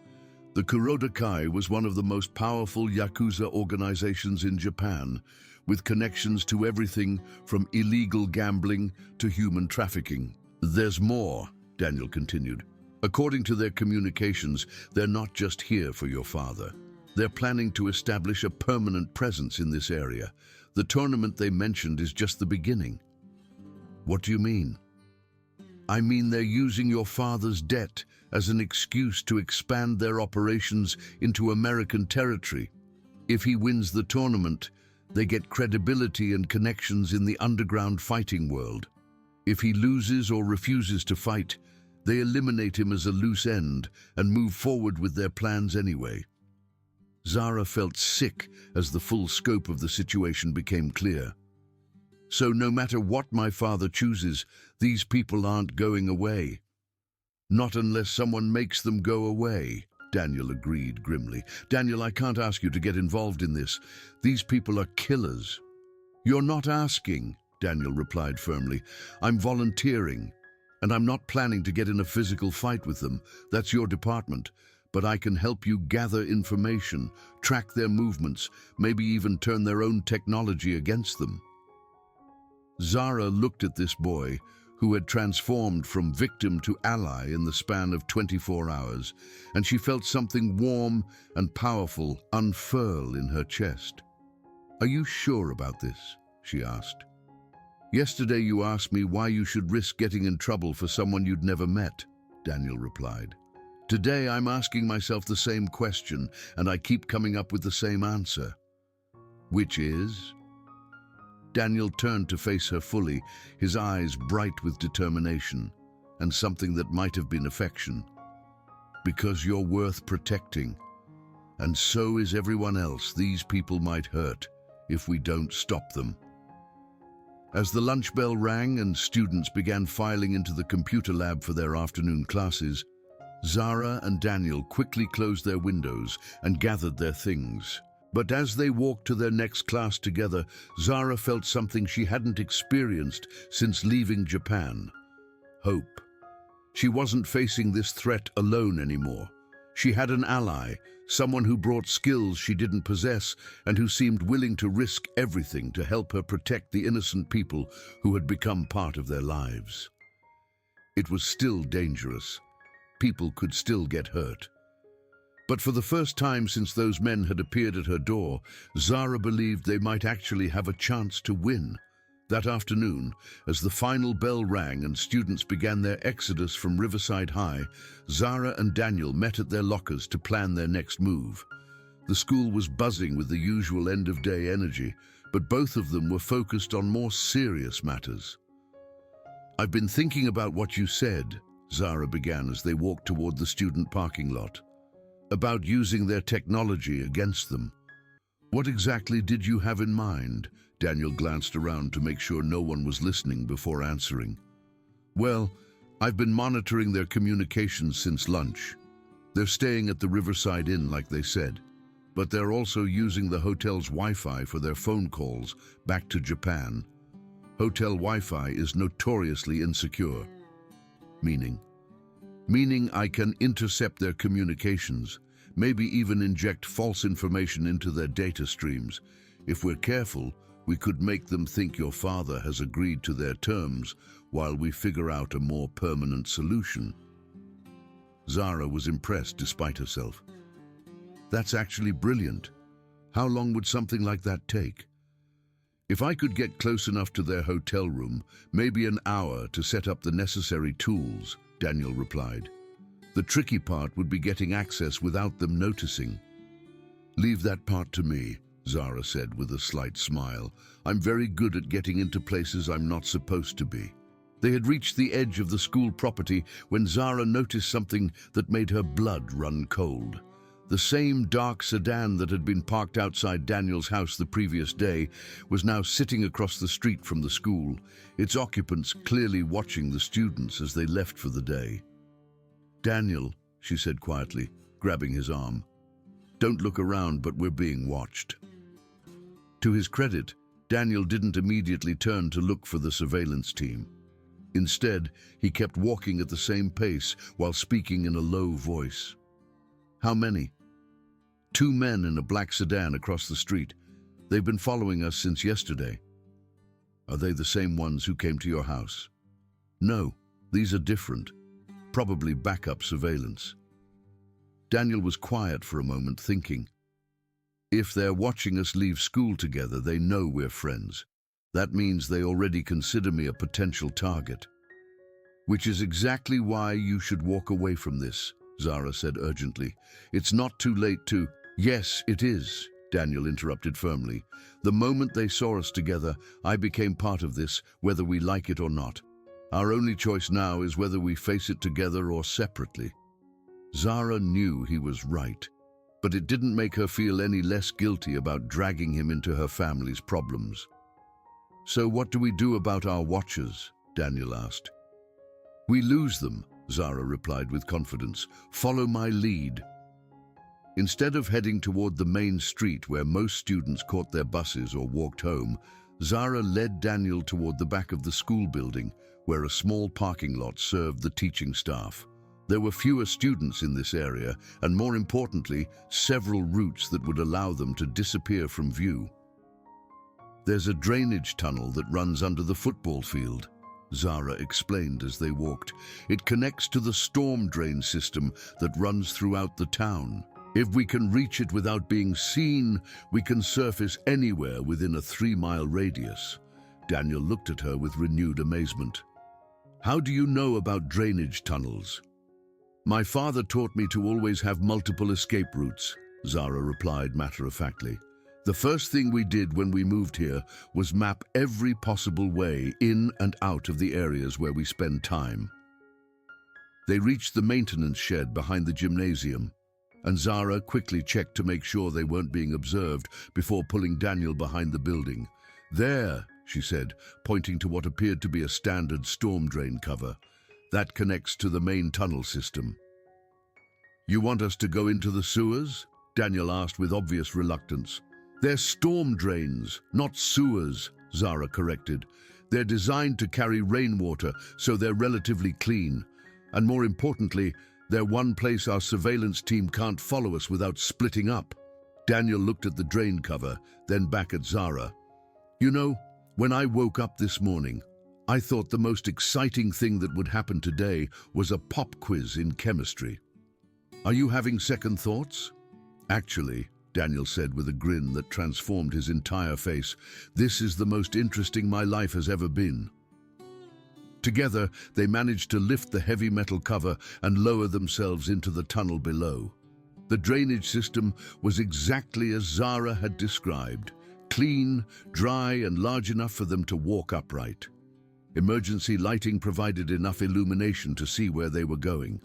The Kuroda-kai was one of the most powerful Yakuza organizations in Japan, with connections to everything from illegal gambling to human trafficking. "There's more," Daniel continued. "According to their communications, they're not just here for your father. They're planning to establish a permanent presence in this area. The tournament they mentioned is just the beginning." "What do you mean?" I mean they're using your father's debt as an excuse to expand their operations into American territory. If he wins the tournament, they get credibility and connections in the underground fighting world. If he loses or refuses to fight, they eliminate him as a loose end and move forward with their plans anyway. Zara felt sick as the full scope of the situation became clear. So no matter what my father chooses, these people aren't going away. Not unless someone makes them go away, Daniel agreed grimly. Daniel, I can't ask you to get involved in this. These people are killers. You're not asking, Daniel replied firmly. I'm volunteering, and I'm not planning to get in a physical fight with them. That's your department. But I can help you gather information, track their movements, maybe even turn their own technology against them. Zara looked at this boy, who had transformed from victim to ally in the span of 24 hours, and she felt something warm and powerful unfurl in her chest. Are you sure about this? She asked. Yesterday you asked me why you should risk getting in trouble for someone you'd never met, Daniel replied. Today I'm asking myself the same question, and I keep coming up with the same answer. Which is? Daniel turned to face her fully, his eyes bright with determination, and something that might have been affection. Because you're worth protecting, and so is everyone else these people might hurt if we don't stop them. As the lunch bell rang and students began filing into the computer lab for their afternoon classes, Zara and Daniel quickly closed their windows and gathered their things. But as they walked to their next class together, Zara felt something she hadn't experienced since leaving Japan. Hope. She wasn't facing this threat alone anymore. She had an ally, someone who brought skills she didn't possess and who seemed willing to risk everything to help her protect the innocent people who had become part of their lives. It was still dangerous. People could still get hurt. But for the first time since those men had appeared at her door, Zara believed they might actually have a chance to win. That afternoon, as the final bell rang and students began their exodus from Riverside High, Zara and Daniel met at their lockers to plan their next move. The school was buzzing with the usual end-of-day energy, but both of them were focused on more serious matters. I've been thinking about what you said, Zara began as they walked toward the student parking lot. About using their technology against them. What exactly did you have in mind? Daniel glanced around to make sure no one was listening before answering. Well, I've been monitoring their communications since lunch. They're staying at the Riverside Inn like they said, but they're also using the hotel's Wi-Fi for their phone calls back to Japan. Hotel Wi-Fi is notoriously insecure. Meaning I can intercept their communications, maybe even inject false information into their data streams. If we're careful, we could make them think your father has agreed to their terms while we figure out a more permanent solution. Zara was impressed despite herself. That's actually brilliant. How long would something like that take? If I could get close enough to their hotel room, maybe an hour to set up the necessary tools, Daniel replied. The tricky part would be getting access without them noticing. Leave that part to me, Zara said with a slight smile. I'm very good at getting into places I'm not supposed to be. They had reached the edge of the school property when Zara noticed something that made her blood run cold. The same dark sedan that had been parked outside Daniel's house the previous day was now sitting across the street from the school, its occupants clearly watching the students as they left for the day. Daniel, she said quietly, grabbing his arm. Don't look around, but we're being watched. To his credit, Daniel didn't immediately turn to look for the surveillance team. Instead, he kept walking at the same pace while speaking in a low voice. How many? 2 men in a black sedan across the street. They've been following us since yesterday. Are they the same ones who came to your house? No, these are different. Probably backup surveillance. Daniel was quiet for a moment, thinking. If they're watching us leave school together, they know we're friends. That means they already consider me a potential target. Which is exactly why you should walk away from this, Zara said urgently. It's not too late to— Yes, it is, Daniel interrupted firmly. The moment they saw us together, I became part of this, whether we like it or not. Our only choice now is whether we face it together or separately. Zara knew he was right, but it didn't make her feel any less guilty about dragging him into her family's problems. So what do we do about our watches? Daniel asked. We lose them, Zara replied with confidence. Follow my lead. Instead of heading toward the main street where most students caught their buses or walked home, Zara led Daniel toward the back of the school building, where a small parking lot served the teaching staff. There were fewer students in this area, and more importantly, several routes that would allow them to disappear from view. There's a drainage tunnel that runs under the football field, Zara explained as they walked. It connects to the storm drain system that runs throughout the town. If we can reach it without being seen, we can surface anywhere within a 3-mile radius. Daniel looked at her with renewed amazement. How do you know about drainage tunnels? My father taught me to always have multiple escape routes, Zara replied matter-of-factly. The first thing we did when we moved here was map every possible way in and out of the areas where we spend time. They reached the maintenance shed behind the gymnasium, and Zara quickly checked to make sure they weren't being observed before pulling Daniel behind the building. There, she said, pointing to what appeared to be a standard storm drain cover. That connects to the main tunnel system. You want us to go into the sewers? Daniel asked with obvious reluctance. They're storm drains, not sewers, Zara corrected. They're designed to carry rainwater, so they're relatively clean. And more importantly, they're one place our surveillance team can't follow us without splitting up. Daniel looked at the drain cover, then back at Zara. You know, when I woke up this morning, I thought the most exciting thing that would happen today was a pop quiz in chemistry. Are you having second thoughts? Actually, Daniel said with a grin that transformed his entire face, this is the most interesting my life has ever been. Together, they managed to lift the heavy metal cover and lower themselves into the tunnel below. The drainage system was exactly as Zara had described, clean, dry, and large enough for them to walk upright. Emergency lighting provided enough illumination to see where they were going.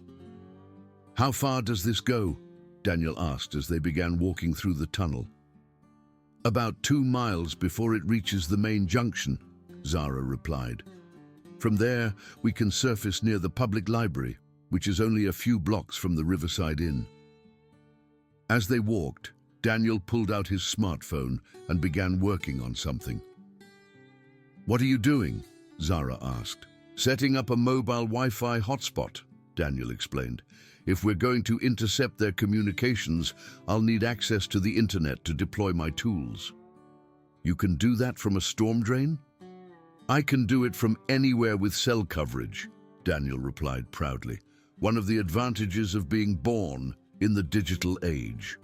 How far does this go? Daniel asked as they began walking through the tunnel. About 2 miles before it reaches the main junction, Zara replied. From there, we can surface near the public library, which is only a few blocks from the Riverside Inn. As they walked, Daniel pulled out his smartphone and began working on something. What are you doing? Zara asked. Setting up a mobile Wi-Fi hotspot, Daniel explained. If we're going to intercept their communications, I'll need access to the internet to deploy my tools. You can do that from a storm drain? I can do it from anywhere with cell coverage, Daniel replied proudly. One of the advantages of being born in the digital age.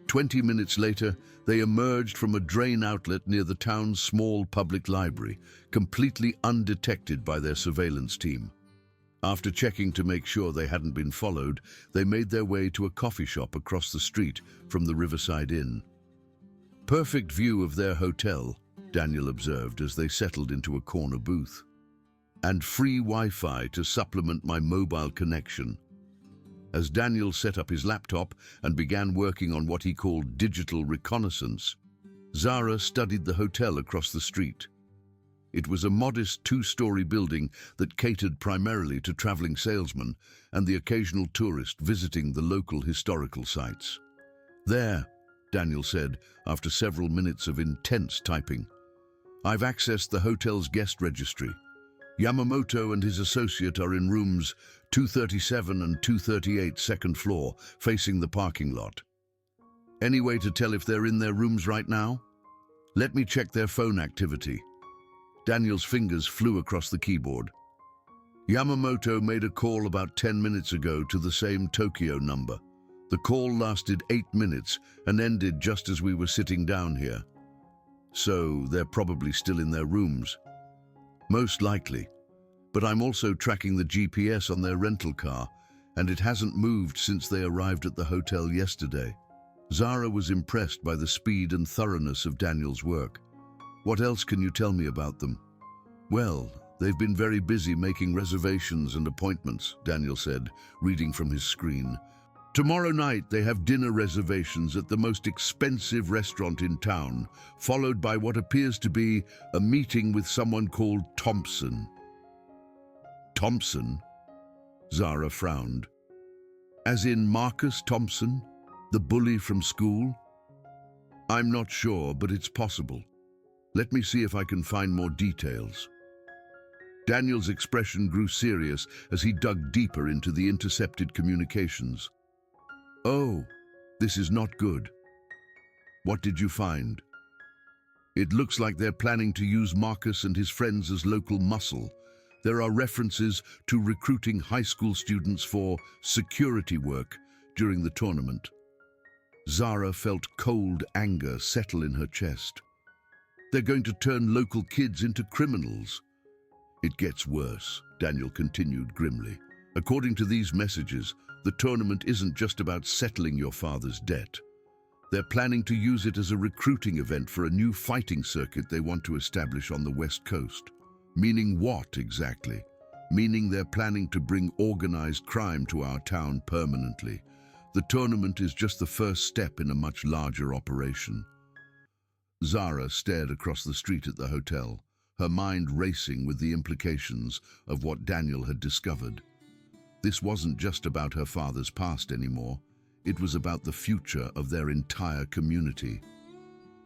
20 minutes later, they emerged from a drain outlet near the town's small public library, completely undetected by their surveillance team. After checking to make sure they hadn't been followed, they made their way to a coffee shop across the street from the Riverside Inn. Perfect view of their hotel, Daniel observed as they settled into a corner booth. And free Wi-Fi to supplement my mobile connection. As Daniel set up his laptop and began working on what he called digital reconnaissance, Zara studied the hotel across the street. It was a modest 2-story building that catered primarily to traveling salesmen and the occasional tourist visiting the local historical sites. There, Daniel said, after several minutes of intense typing. I've accessed the hotel's guest registry. Yamamoto and his associate are in rooms 237 and 238 second floor, facing the parking lot. Any way to tell if they're in their rooms right now? Let me check their phone activity. Daniel's fingers flew across the keyboard. Yamamoto made a call about 10 minutes ago to the same Tokyo number. The call lasted 8 minutes and ended just as we were sitting down here. So they're probably still in their rooms. Most likely. But I'm also tracking the GPS on their rental car, and it hasn't moved since they arrived at the hotel yesterday. Zara was impressed by the speed and thoroughness of Daniel's work. What else can you tell me about them? Well, they've been very busy making reservations and appointments, Daniel said, reading from his screen. Tomorrow night they have dinner reservations at the most expensive restaurant in town, followed by what appears to be a meeting with someone called Thompson. Thompson? Zara frowned. As in Marcus Thompson, the bully from school? I'm not sure, but it's possible. Let me see if I can find more details. Daniel's expression grew serious as he dug deeper into the intercepted communications. Oh, this is not good. What did you find? It looks like they're planning to use Marcus and his friends as local muscle. There are references to recruiting high school students for security work during the tournament. Zara felt cold anger settle in her chest. They're going to turn local kids into criminals. It gets worse, Daniel continued grimly. According to these messages, the tournament isn't just about settling your father's debt. They're planning to use it as a recruiting event for a new fighting circuit they want to establish on the West Coast. Meaning what exactly? Meaning they're planning to bring organized crime to our town permanently. The tournament is just the first step in a much larger operation. Zara stared across the street at the hotel, her mind racing with the implications of what Daniel had discovered. This wasn't just about her father's past anymore. It was about the future of their entire community.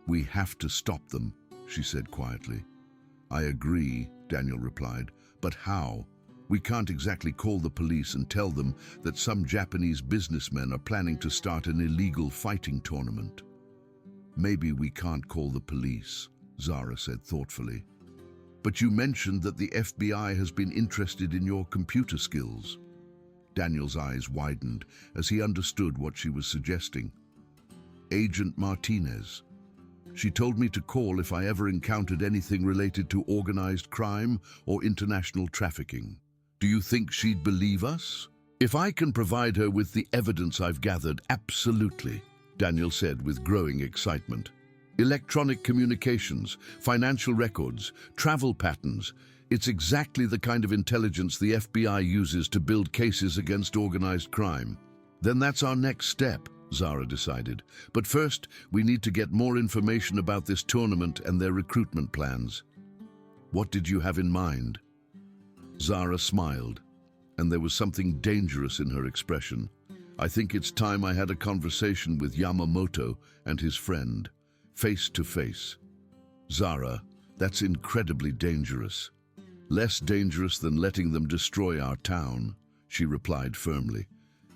We have to stop them, she said quietly. I agree, Daniel replied, but how? We can't exactly call the police and tell them that some Japanese businessmen are planning to start an illegal fighting tournament. Maybe we can't call the police, Zara said thoughtfully. But you mentioned that the FBI has been interested in your computer skills. Daniel's eyes widened as he understood what she was suggesting. Agent Martinez. She told me to call if I ever encountered anything related to organized crime or international trafficking. Do you think she'd believe us? If I can provide her with the evidence I've gathered, absolutely, Daniel said with growing excitement. Electronic communications, financial records, travel patterns. It's exactly the kind of intelligence the FBI uses to build cases against organized crime. Then that's our next step, Zara decided. But first, we need to get more information about this tournament and their recruitment plans. What did you have in mind? Zara smiled, and there was something dangerous in her expression. I think it's time I had a conversation with Yamamoto and his friend, face to face. Zara, that's incredibly dangerous. Less dangerous than letting them destroy our town, she replied firmly.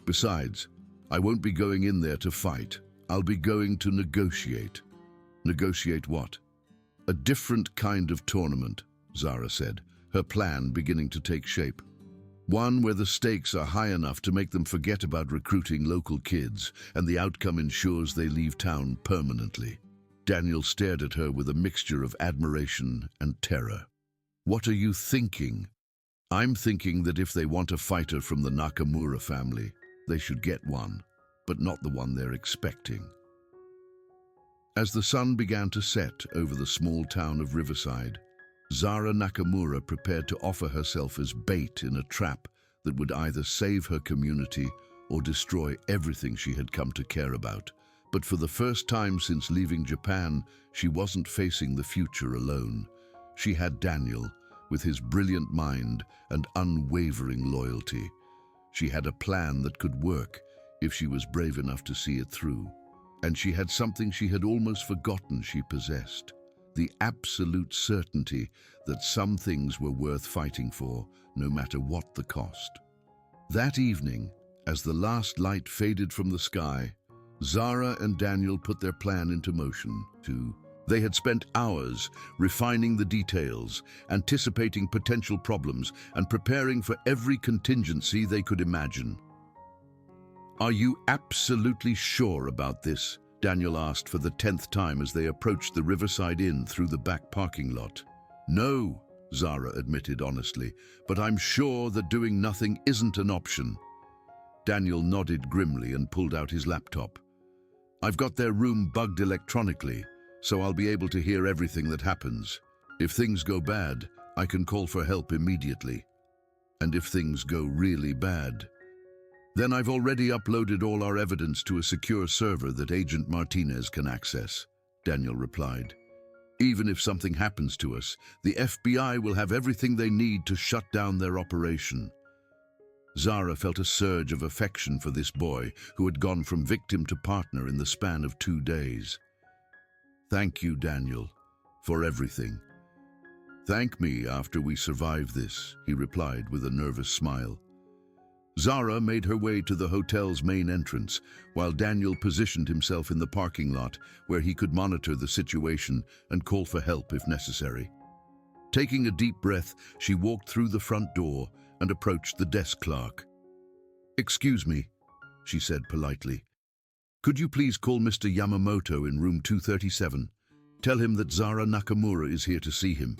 Besides, I won't be going in there to fight. I'll be going to negotiate. Negotiate what? A different kind of tournament, Zara said, her plan beginning to take shape. One where the stakes are high enough to make them forget about recruiting local kids, and the outcome ensures they leave town permanently. Daniel stared at her with a mixture of admiration and terror. What are you thinking? I'm thinking that if they want a fighter from the Nakamura family, they should get one, but not the one they're expecting. As the sun began to set over the small town of Riverside, Zara Nakamura prepared to offer herself as bait in a trap that would either save her community or destroy everything she had come to care about. But for the first time since leaving Japan, she wasn't facing the future alone. She had Daniel, with his brilliant mind and unwavering loyalty. She had a plan that could work if she was brave enough to see it through. And she had something she had almost forgotten she possessed: the absolute certainty that some things were worth fighting for, no matter what the cost. That evening, as the last light faded from the sky, Zara and Daniel put their plan into motion. They had spent hours refining the details, anticipating potential problems, and preparing for every contingency they could imagine. Are you absolutely sure about this? Daniel asked for the 10th time as they approached the Riverside Inn through the back parking lot. No, Zara admitted honestly, but I'm sure that doing nothing isn't an option. Daniel nodded grimly and pulled out his laptop. I've got their room bugged electronically, so I'll be able to hear everything that happens. If things go bad, I can call for help immediately. And if things go really bad, then I've already uploaded all our evidence to a secure server that Agent Martinez can access, Daniel replied. Even if something happens to us, the FBI will have everything they need to shut down their operation. Zara felt a surge of affection for this boy who had gone from victim to partner in the span of 2 days. Thank you, Daniel, for everything. Thank me after we survive this, he replied with a nervous smile. Zara made her way to the hotel's main entrance, while Daniel positioned himself in the parking lot where he could monitor the situation and call for help if necessary. Taking a deep breath, she walked through the front door and approached the desk clerk. "Excuse me," she said politely. "Could you please call Mr. Yamamoto in room 237? Tell him that Zara Nakamura is here to see him."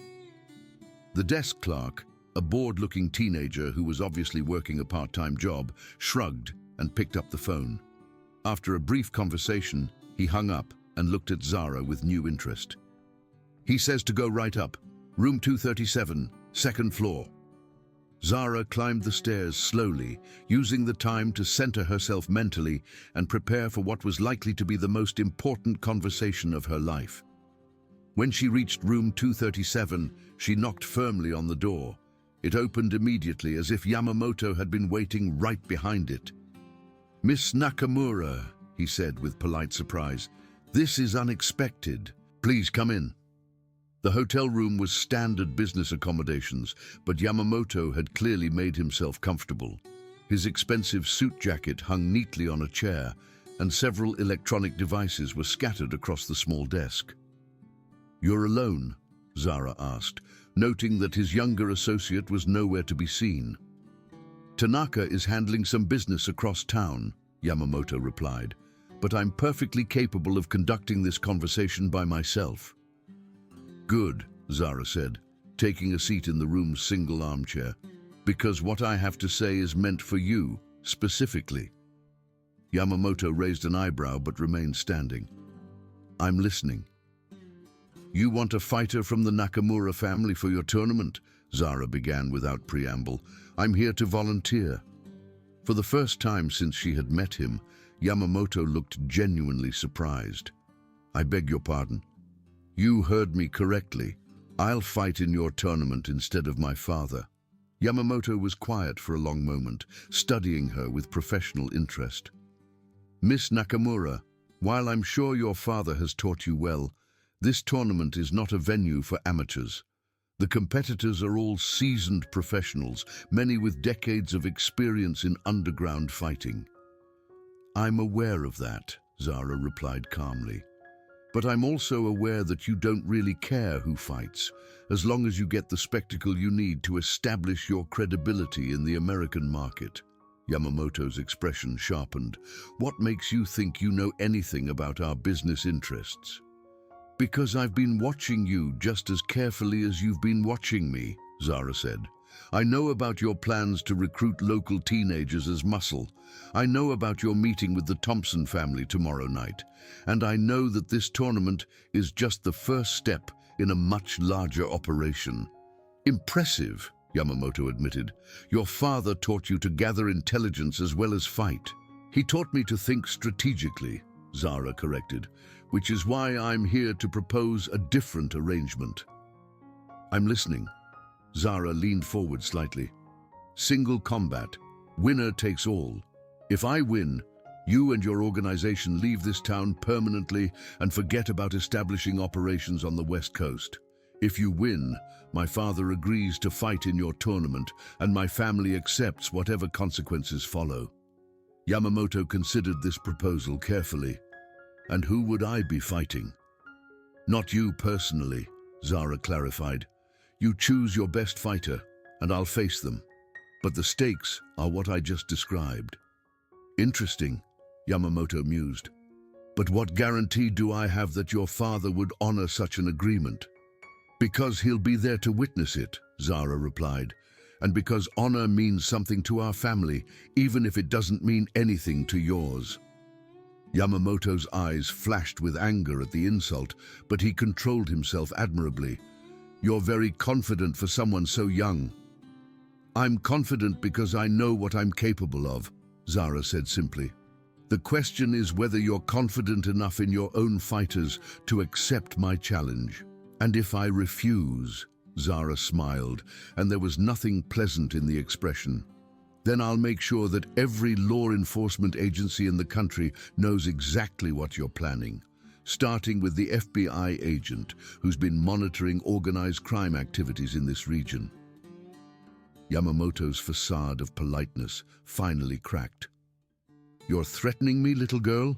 The desk clerk, a bored-looking teenager who was obviously working a part-time job, shrugged and picked up the phone. After a brief conversation, he hung up and looked at Zara with new interest. "He says to go right up. Room 237, second floor." Zara climbed the stairs slowly, using the time to center herself mentally and prepare for what was likely to be the most important conversation of her life. When she reached room 237, she knocked firmly on the door. It opened immediately as if Yamamoto had been waiting right behind it. "Miss Nakamura," he said with polite surprise, "this is unexpected. Please come in." The hotel room was standard business accommodations, but Yamamoto had clearly made himself comfortable. His expensive suit jacket hung neatly on a chair, and several electronic devices were scattered across the small desk. "You're alone?" Zara asked, noting that his younger associate was nowhere to be seen. "Tanaka is handling some business across town," Yamamoto replied, "but I'm perfectly capable of conducting this conversation by myself." "Good," Zara said, taking a seat in the room's single armchair, "because what I have to say is meant for you, specifically." Yamamoto raised an eyebrow but remained standing. "I'm listening." "You want a fighter from the Nakamura family for your tournament?" Zara began without preamble. "I'm here to volunteer." For the first time since she had met him, Yamamoto looked genuinely surprised. "I beg your pardon." "You heard me correctly. I'll fight in your tournament instead of my father." Yamamoto was quiet for a long moment, studying her with professional interest. "Miss Nakamura, while I'm sure your father has taught you well, this tournament is not a venue for amateurs. The competitors are all seasoned professionals, many with decades of experience in underground fighting." "I'm aware of that," Zara replied calmly. "But I'm also aware that you don't really care who fights, as long as you get the spectacle you need to establish your credibility in the American market." Yamamoto's expression sharpened. "What makes you think you know anything about our business interests?" "Because I've been watching you just as carefully as you've been watching me," Zara said. "I know about your plans to recruit local teenagers as muscle. I know about your meeting with the Thompson family tomorrow night. And I know that this tournament is just the first step in a much larger operation." "Impressive," Yamamoto admitted. "Your father taught you to gather intelligence as well as fight." "He taught me to think strategically," Zara corrected, "which is why I'm here to propose a different arrangement." "I'm listening." Zara leaned forward slightly. "Single combat. Winner takes all. If I win, you and your organization leave this town permanently and forget about establishing operations on the West Coast. If you win, my father agrees to fight in your tournament, and my family accepts whatever consequences follow." Yamamoto considered this proposal carefully. "And who would I be fighting?" "Not you personally," Zara clarified. "You choose your best fighter, and I'll face them. But the stakes are what I just described." "Interesting," Yamamoto mused. "But what guarantee do I have that your father would honor such an agreement?" Because he'll be there to witness it, Zara replied, and because honor means something to our family, even if it doesn't mean anything to yours. Yamamoto's eyes flashed with anger at the insult, but he controlled himself admirably. You're very confident for someone so young. I'm confident because I know what I'm capable of, Zara said simply. The question is whether you're confident enough in your own fighters to accept my challenge. And if I refuse, Zara smiled, and there was nothing pleasant in the expression. Then I'll make sure that every law enforcement agency in the country knows exactly what you're planning, starting with the FBI agent who's been monitoring organized crime activities in this region. Yamamoto's facade of politeness finally cracked. You're threatening me, little girl?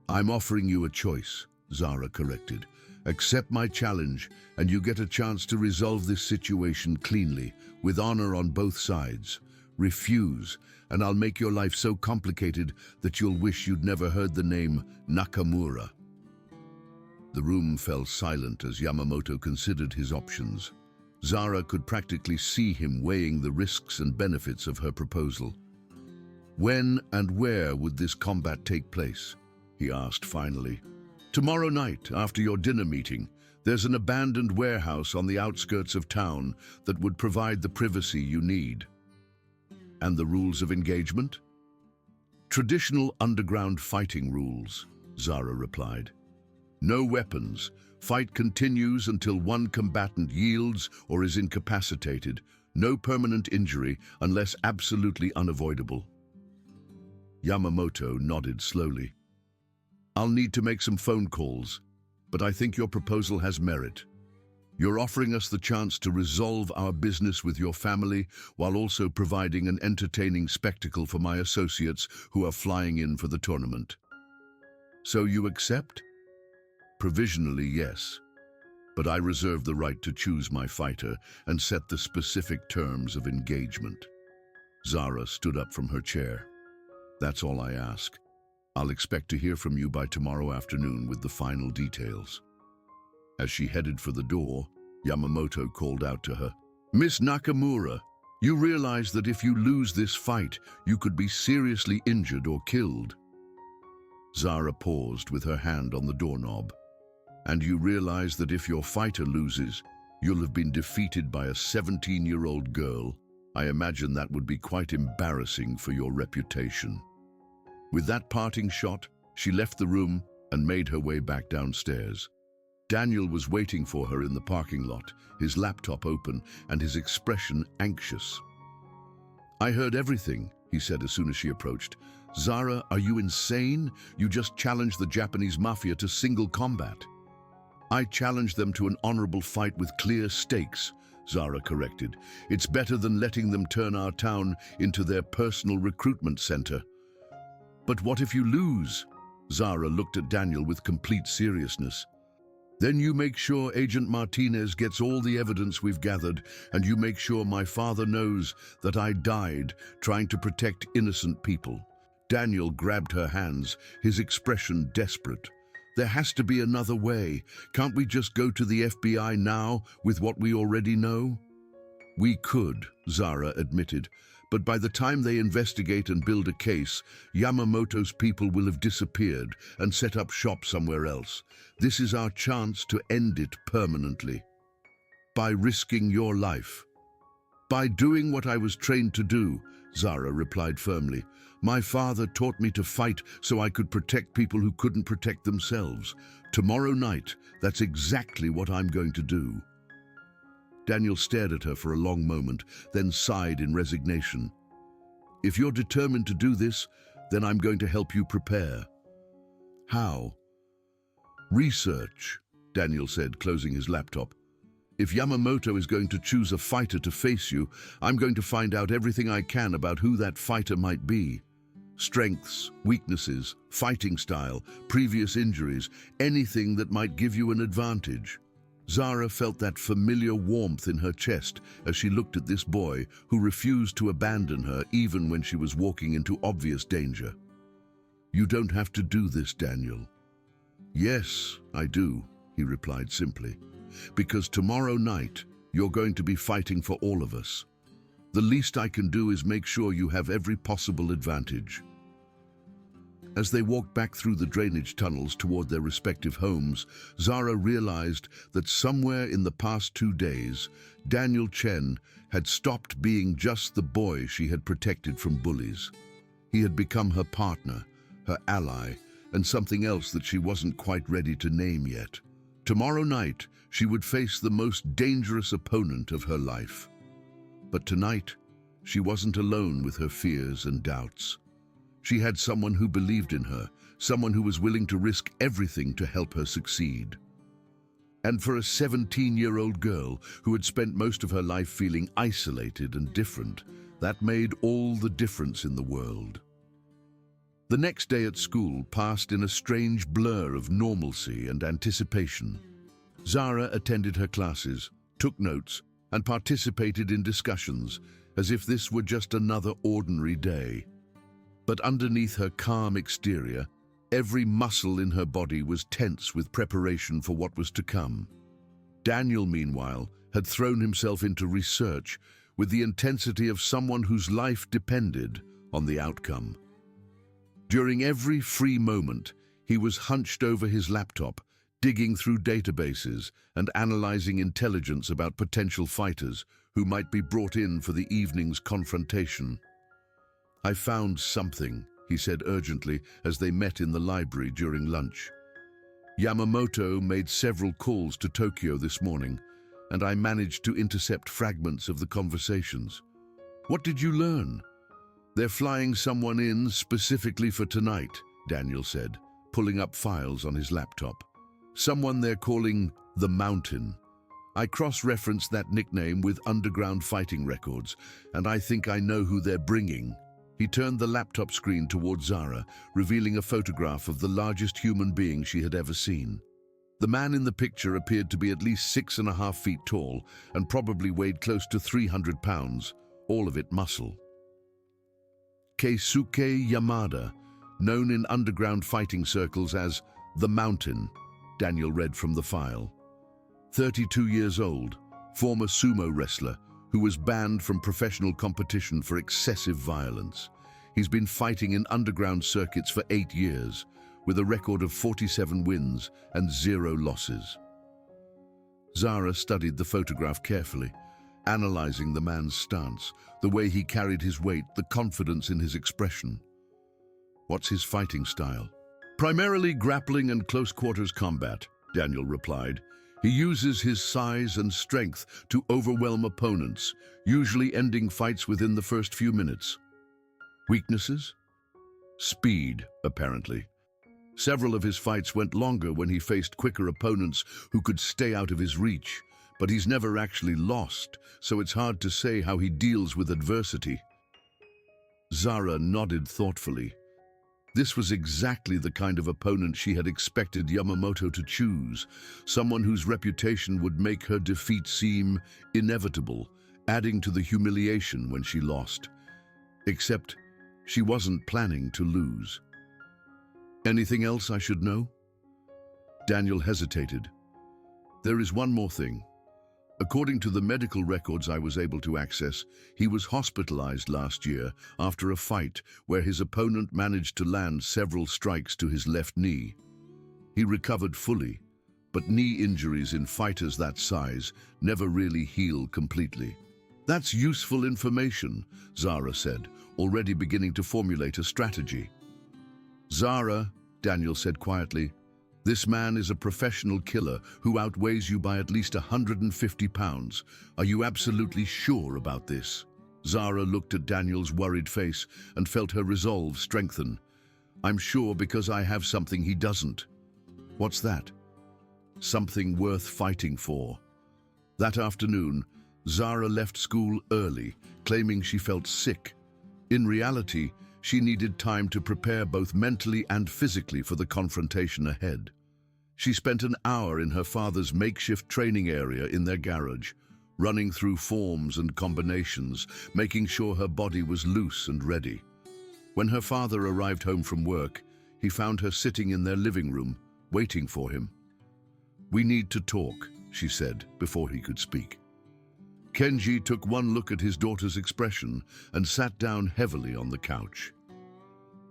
I'm offering you a choice, Zara corrected. Accept my challenge, and you get a chance to resolve this situation cleanly, with honor on both sides. Refuse, and I'll make your life so complicated that you'll wish you'd never heard the name Nakamura. The room fell silent as Yamamoto considered his options. Zara could practically see him weighing the risks and benefits of her proposal. When and where would this combat take place? He asked finally. Tomorrow night, after your dinner meeting, there's an abandoned warehouse on the outskirts of town that would provide the privacy you need. And the rules of engagement? Traditional underground fighting rules, Zara replied. No weapons. Fight continues until one combatant yields or is incapacitated. No permanent injury unless absolutely unavoidable. Yamamoto nodded slowly. I'll need to make some phone calls, but I think your proposal has merit. You're offering us the chance to resolve our business with your family while also providing an entertaining spectacle for my associates who are flying in for the tournament. So you accept? Provisionally, yes. But I reserve the right to choose my fighter and set the specific terms of engagement. Zara stood up from her chair. That's all I ask. I'll expect to hear from you by tomorrow afternoon with the final details. As she headed for the door, Yamamoto called out to her, Miss Nakamura, you realize that if you lose this fight, you could be seriously injured or killed. Zara paused with her hand on the doorknob. And you realize that if your fighter loses, you'll have been defeated by a 17-year-old girl. I imagine that would be quite embarrassing for your reputation. With that parting shot, she left the room and made her way back downstairs. Daniel was waiting for her in the parking lot, his laptop open and his expression anxious. I heard everything, he said as soon as she approached. Zara, are you insane? You just challenged the Japanese mafia to single combat. I challenged them to an honorable fight with clear stakes, Zara corrected. It's better than letting them turn our town into their personal recruitment center. But what if you lose? Zara looked at Daniel with complete seriousness. Then you make sure Agent Martinez gets all the evidence we've gathered, and you make sure my father knows that I died trying to protect innocent people. Daniel grabbed her hands, his expression desperate. There has to be another way. Can't we just go to the FBI now with what we already know? We could, Zara admitted, but by the time they investigate and build a case, Yamamoto's people will have disappeared and set up shop somewhere else. This is our chance to end it permanently. By risking your life. By doing what I was trained to do, Zara replied firmly. My father taught me to fight so I could protect people who couldn't protect themselves. Tomorrow night, that's exactly what I'm going to do. Daniel stared at her for a long moment, then sighed in resignation. If you're determined to do this, then I'm going to help you prepare. How? Research, Daniel said, closing his laptop. If Yamamoto is going to choose a fighter to face you, I'm going to find out everything I can about who that fighter might be. Strengths, weaknesses, fighting style, previous injuries, anything that might give you an advantage. Zara felt that familiar warmth in her chest as she looked at this boy who refused to abandon her even when she was walking into obvious danger. You don't have to do this, Daniel. Yes, I do, he replied simply. because tomorrow night you're going to be fighting for all of us. The least I can do is make sure you have every possible advantage." As they walked back through the drainage tunnels toward their respective homes, Zara realized that somewhere in the past 2 days, Daniel Chen had stopped being just the boy she had protected from bullies. He had become her partner, her ally, and something else that she wasn't quite ready to name yet. Tomorrow night, she would face the most dangerous opponent of her life. But tonight, she wasn't alone with her fears and doubts. She had someone who believed in her, someone who was willing to risk everything to help her succeed. And for a 17-year-old girl who had spent most of her life feeling isolated and different, that made all the difference in the world. The next day at school passed in a strange blur of normalcy and anticipation. Zara attended her classes, took notes, and participated in discussions as if this were just another ordinary day. But underneath her calm exterior, every muscle in her body was tense with preparation for what was to come. Daniel, meanwhile, had thrown himself into research with the intensity of someone whose life depended on the outcome. During every free moment, he was hunched over his laptop, digging through databases and analyzing intelligence about potential fighters who might be brought in for the evening's confrontation. "I found something," he said urgently as they met in the library during lunch. "Yamamoto made several calls to Tokyo this morning, and I managed to intercept fragments of the conversations. What did you learn?" "They're flying someone in specifically for tonight," Daniel said, pulling up files on his laptop. "Someone they're calling the Mountain. I cross-referenced that nickname with underground fighting records, and I think I know who they're bringing." He turned the laptop screen toward Zara, revealing a photograph of the largest human being she had ever seen. The man in the picture appeared to be at least 6.5 feet tall and probably weighed close to 300 pounds, all of it muscle. Keisuke Yamada, known in underground fighting circles as the Mountain, Daniel read from the file. 32 years old, former sumo wrestler, who was banned from professional competition for excessive violence. He's been fighting in underground circuits for 8 years, with a record of 47 wins and 0 losses. Zara studied the photograph carefully, analyzing the man's stance, the way he carried his weight, the confidence in his expression. "What's his fighting style?" "Primarily grappling and close-quarters combat," Daniel replied. "He uses his size and strength to overwhelm opponents, usually ending fights within the first few minutes." "Weaknesses?" "Speed, apparently. Several of his fights went longer when he faced quicker opponents who could stay out of his reach, but he's never actually lost, so it's hard to say how he deals with adversity." Zara nodded thoughtfully. This was exactly the kind of opponent she had expected Yamamoto to choose, someone whose reputation would make her defeat seem inevitable, adding to the humiliation when she lost. Except, she wasn't planning to lose. "Anything else I should know?" Daniel hesitated. "There is one more thing. According to the medical records I was able to access, he was hospitalized last year after a fight where his opponent managed to land several strikes to his left knee. He recovered fully, but knee injuries in fighters that size never really heal completely." "That's useful information," Zara said, already beginning to formulate a strategy. "Zara," Daniel said quietly, "this man is a professional killer who outweighs you by at least 150 pounds. Are you absolutely sure about this?" Zara looked at Daniel's worried face and felt her resolve strengthen. "I'm sure because I have something he doesn't." "What's that?" "Something worth fighting for." That afternoon, Zara left school early, claiming she felt sick. In reality, she needed time to prepare both mentally and physically for the confrontation ahead. She spent an hour in her father's makeshift training area in their garage, running through forms and combinations, making sure her body was loose and ready. When her father arrived home from work, he found her sitting in their living room, waiting for him. "We need to talk," she said, before he could speak. Kenji took one look at his daughter's expression and sat down heavily on the couch.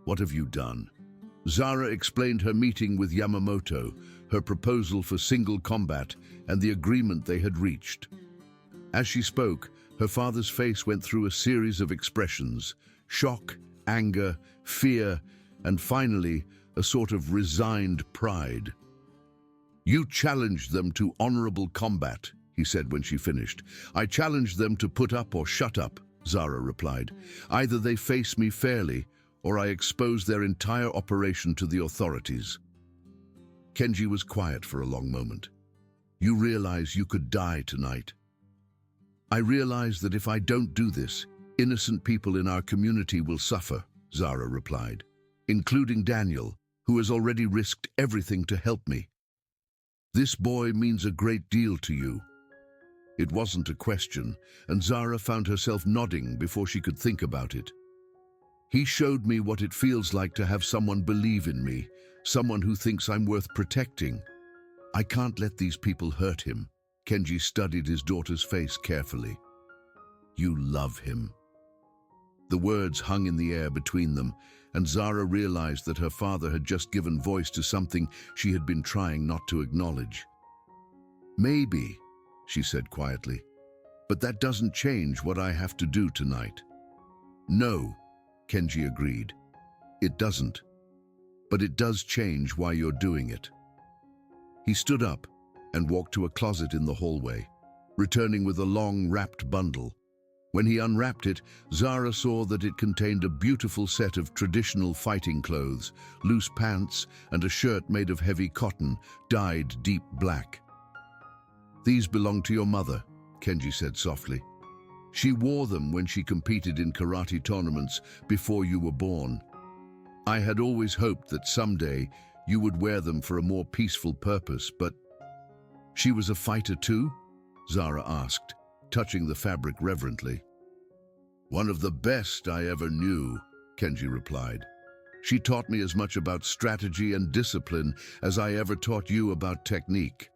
"What have you done?" Zara explained her meeting with Yamamoto, her proposal for single combat, and the agreement they had reached. As she spoke, her father's face went through a series of expressions: shock, anger, fear, and finally, a sort of resigned pride. "You challenged them to honorable combat," he said when she finished. "I challenged them to put up or shut up," Zara replied. "Either they face me fairly, or I expose their entire operation to the authorities." Kenji was quiet for a long moment. "You realize you could die tonight." "I realize that if I don't do this, innocent people in our community will suffer," Zara replied, "including Daniel, who has already risked everything to help me. This boy means a great deal to you." It wasn't a question, and Zara found herself nodding before she could think about it. "He showed me what it feels like to have someone believe in me, someone who thinks I'm worth protecting. I can't let these people hurt him." Kenji studied his daughter's face carefully. "You love him." The words hung in the air between them, and Zara realized that her father had just given voice to something she had been trying not to acknowledge. "Maybe," she said quietly, "but that doesn't change what I have to do tonight." "No," Kenji agreed. "It doesn't. But it does change why you're doing it." He stood up and walked to a closet in the hallway, returning with a long, wrapped bundle. When he unwrapped it, Zara saw that it contained a beautiful set of traditional fighting clothes, loose pants, and a shirt made of heavy cotton, dyed deep black. "These belong to your mother," Kenji said softly. "She wore them when she competed in karate tournaments before you were born. I had always hoped that someday you would wear them for a more peaceful purpose, but—" "She was a fighter too?" Zara asked, touching the fabric reverently. "One of the best I ever knew," Kenji replied. "She taught me as much about strategy and discipline as I ever taught you about technique."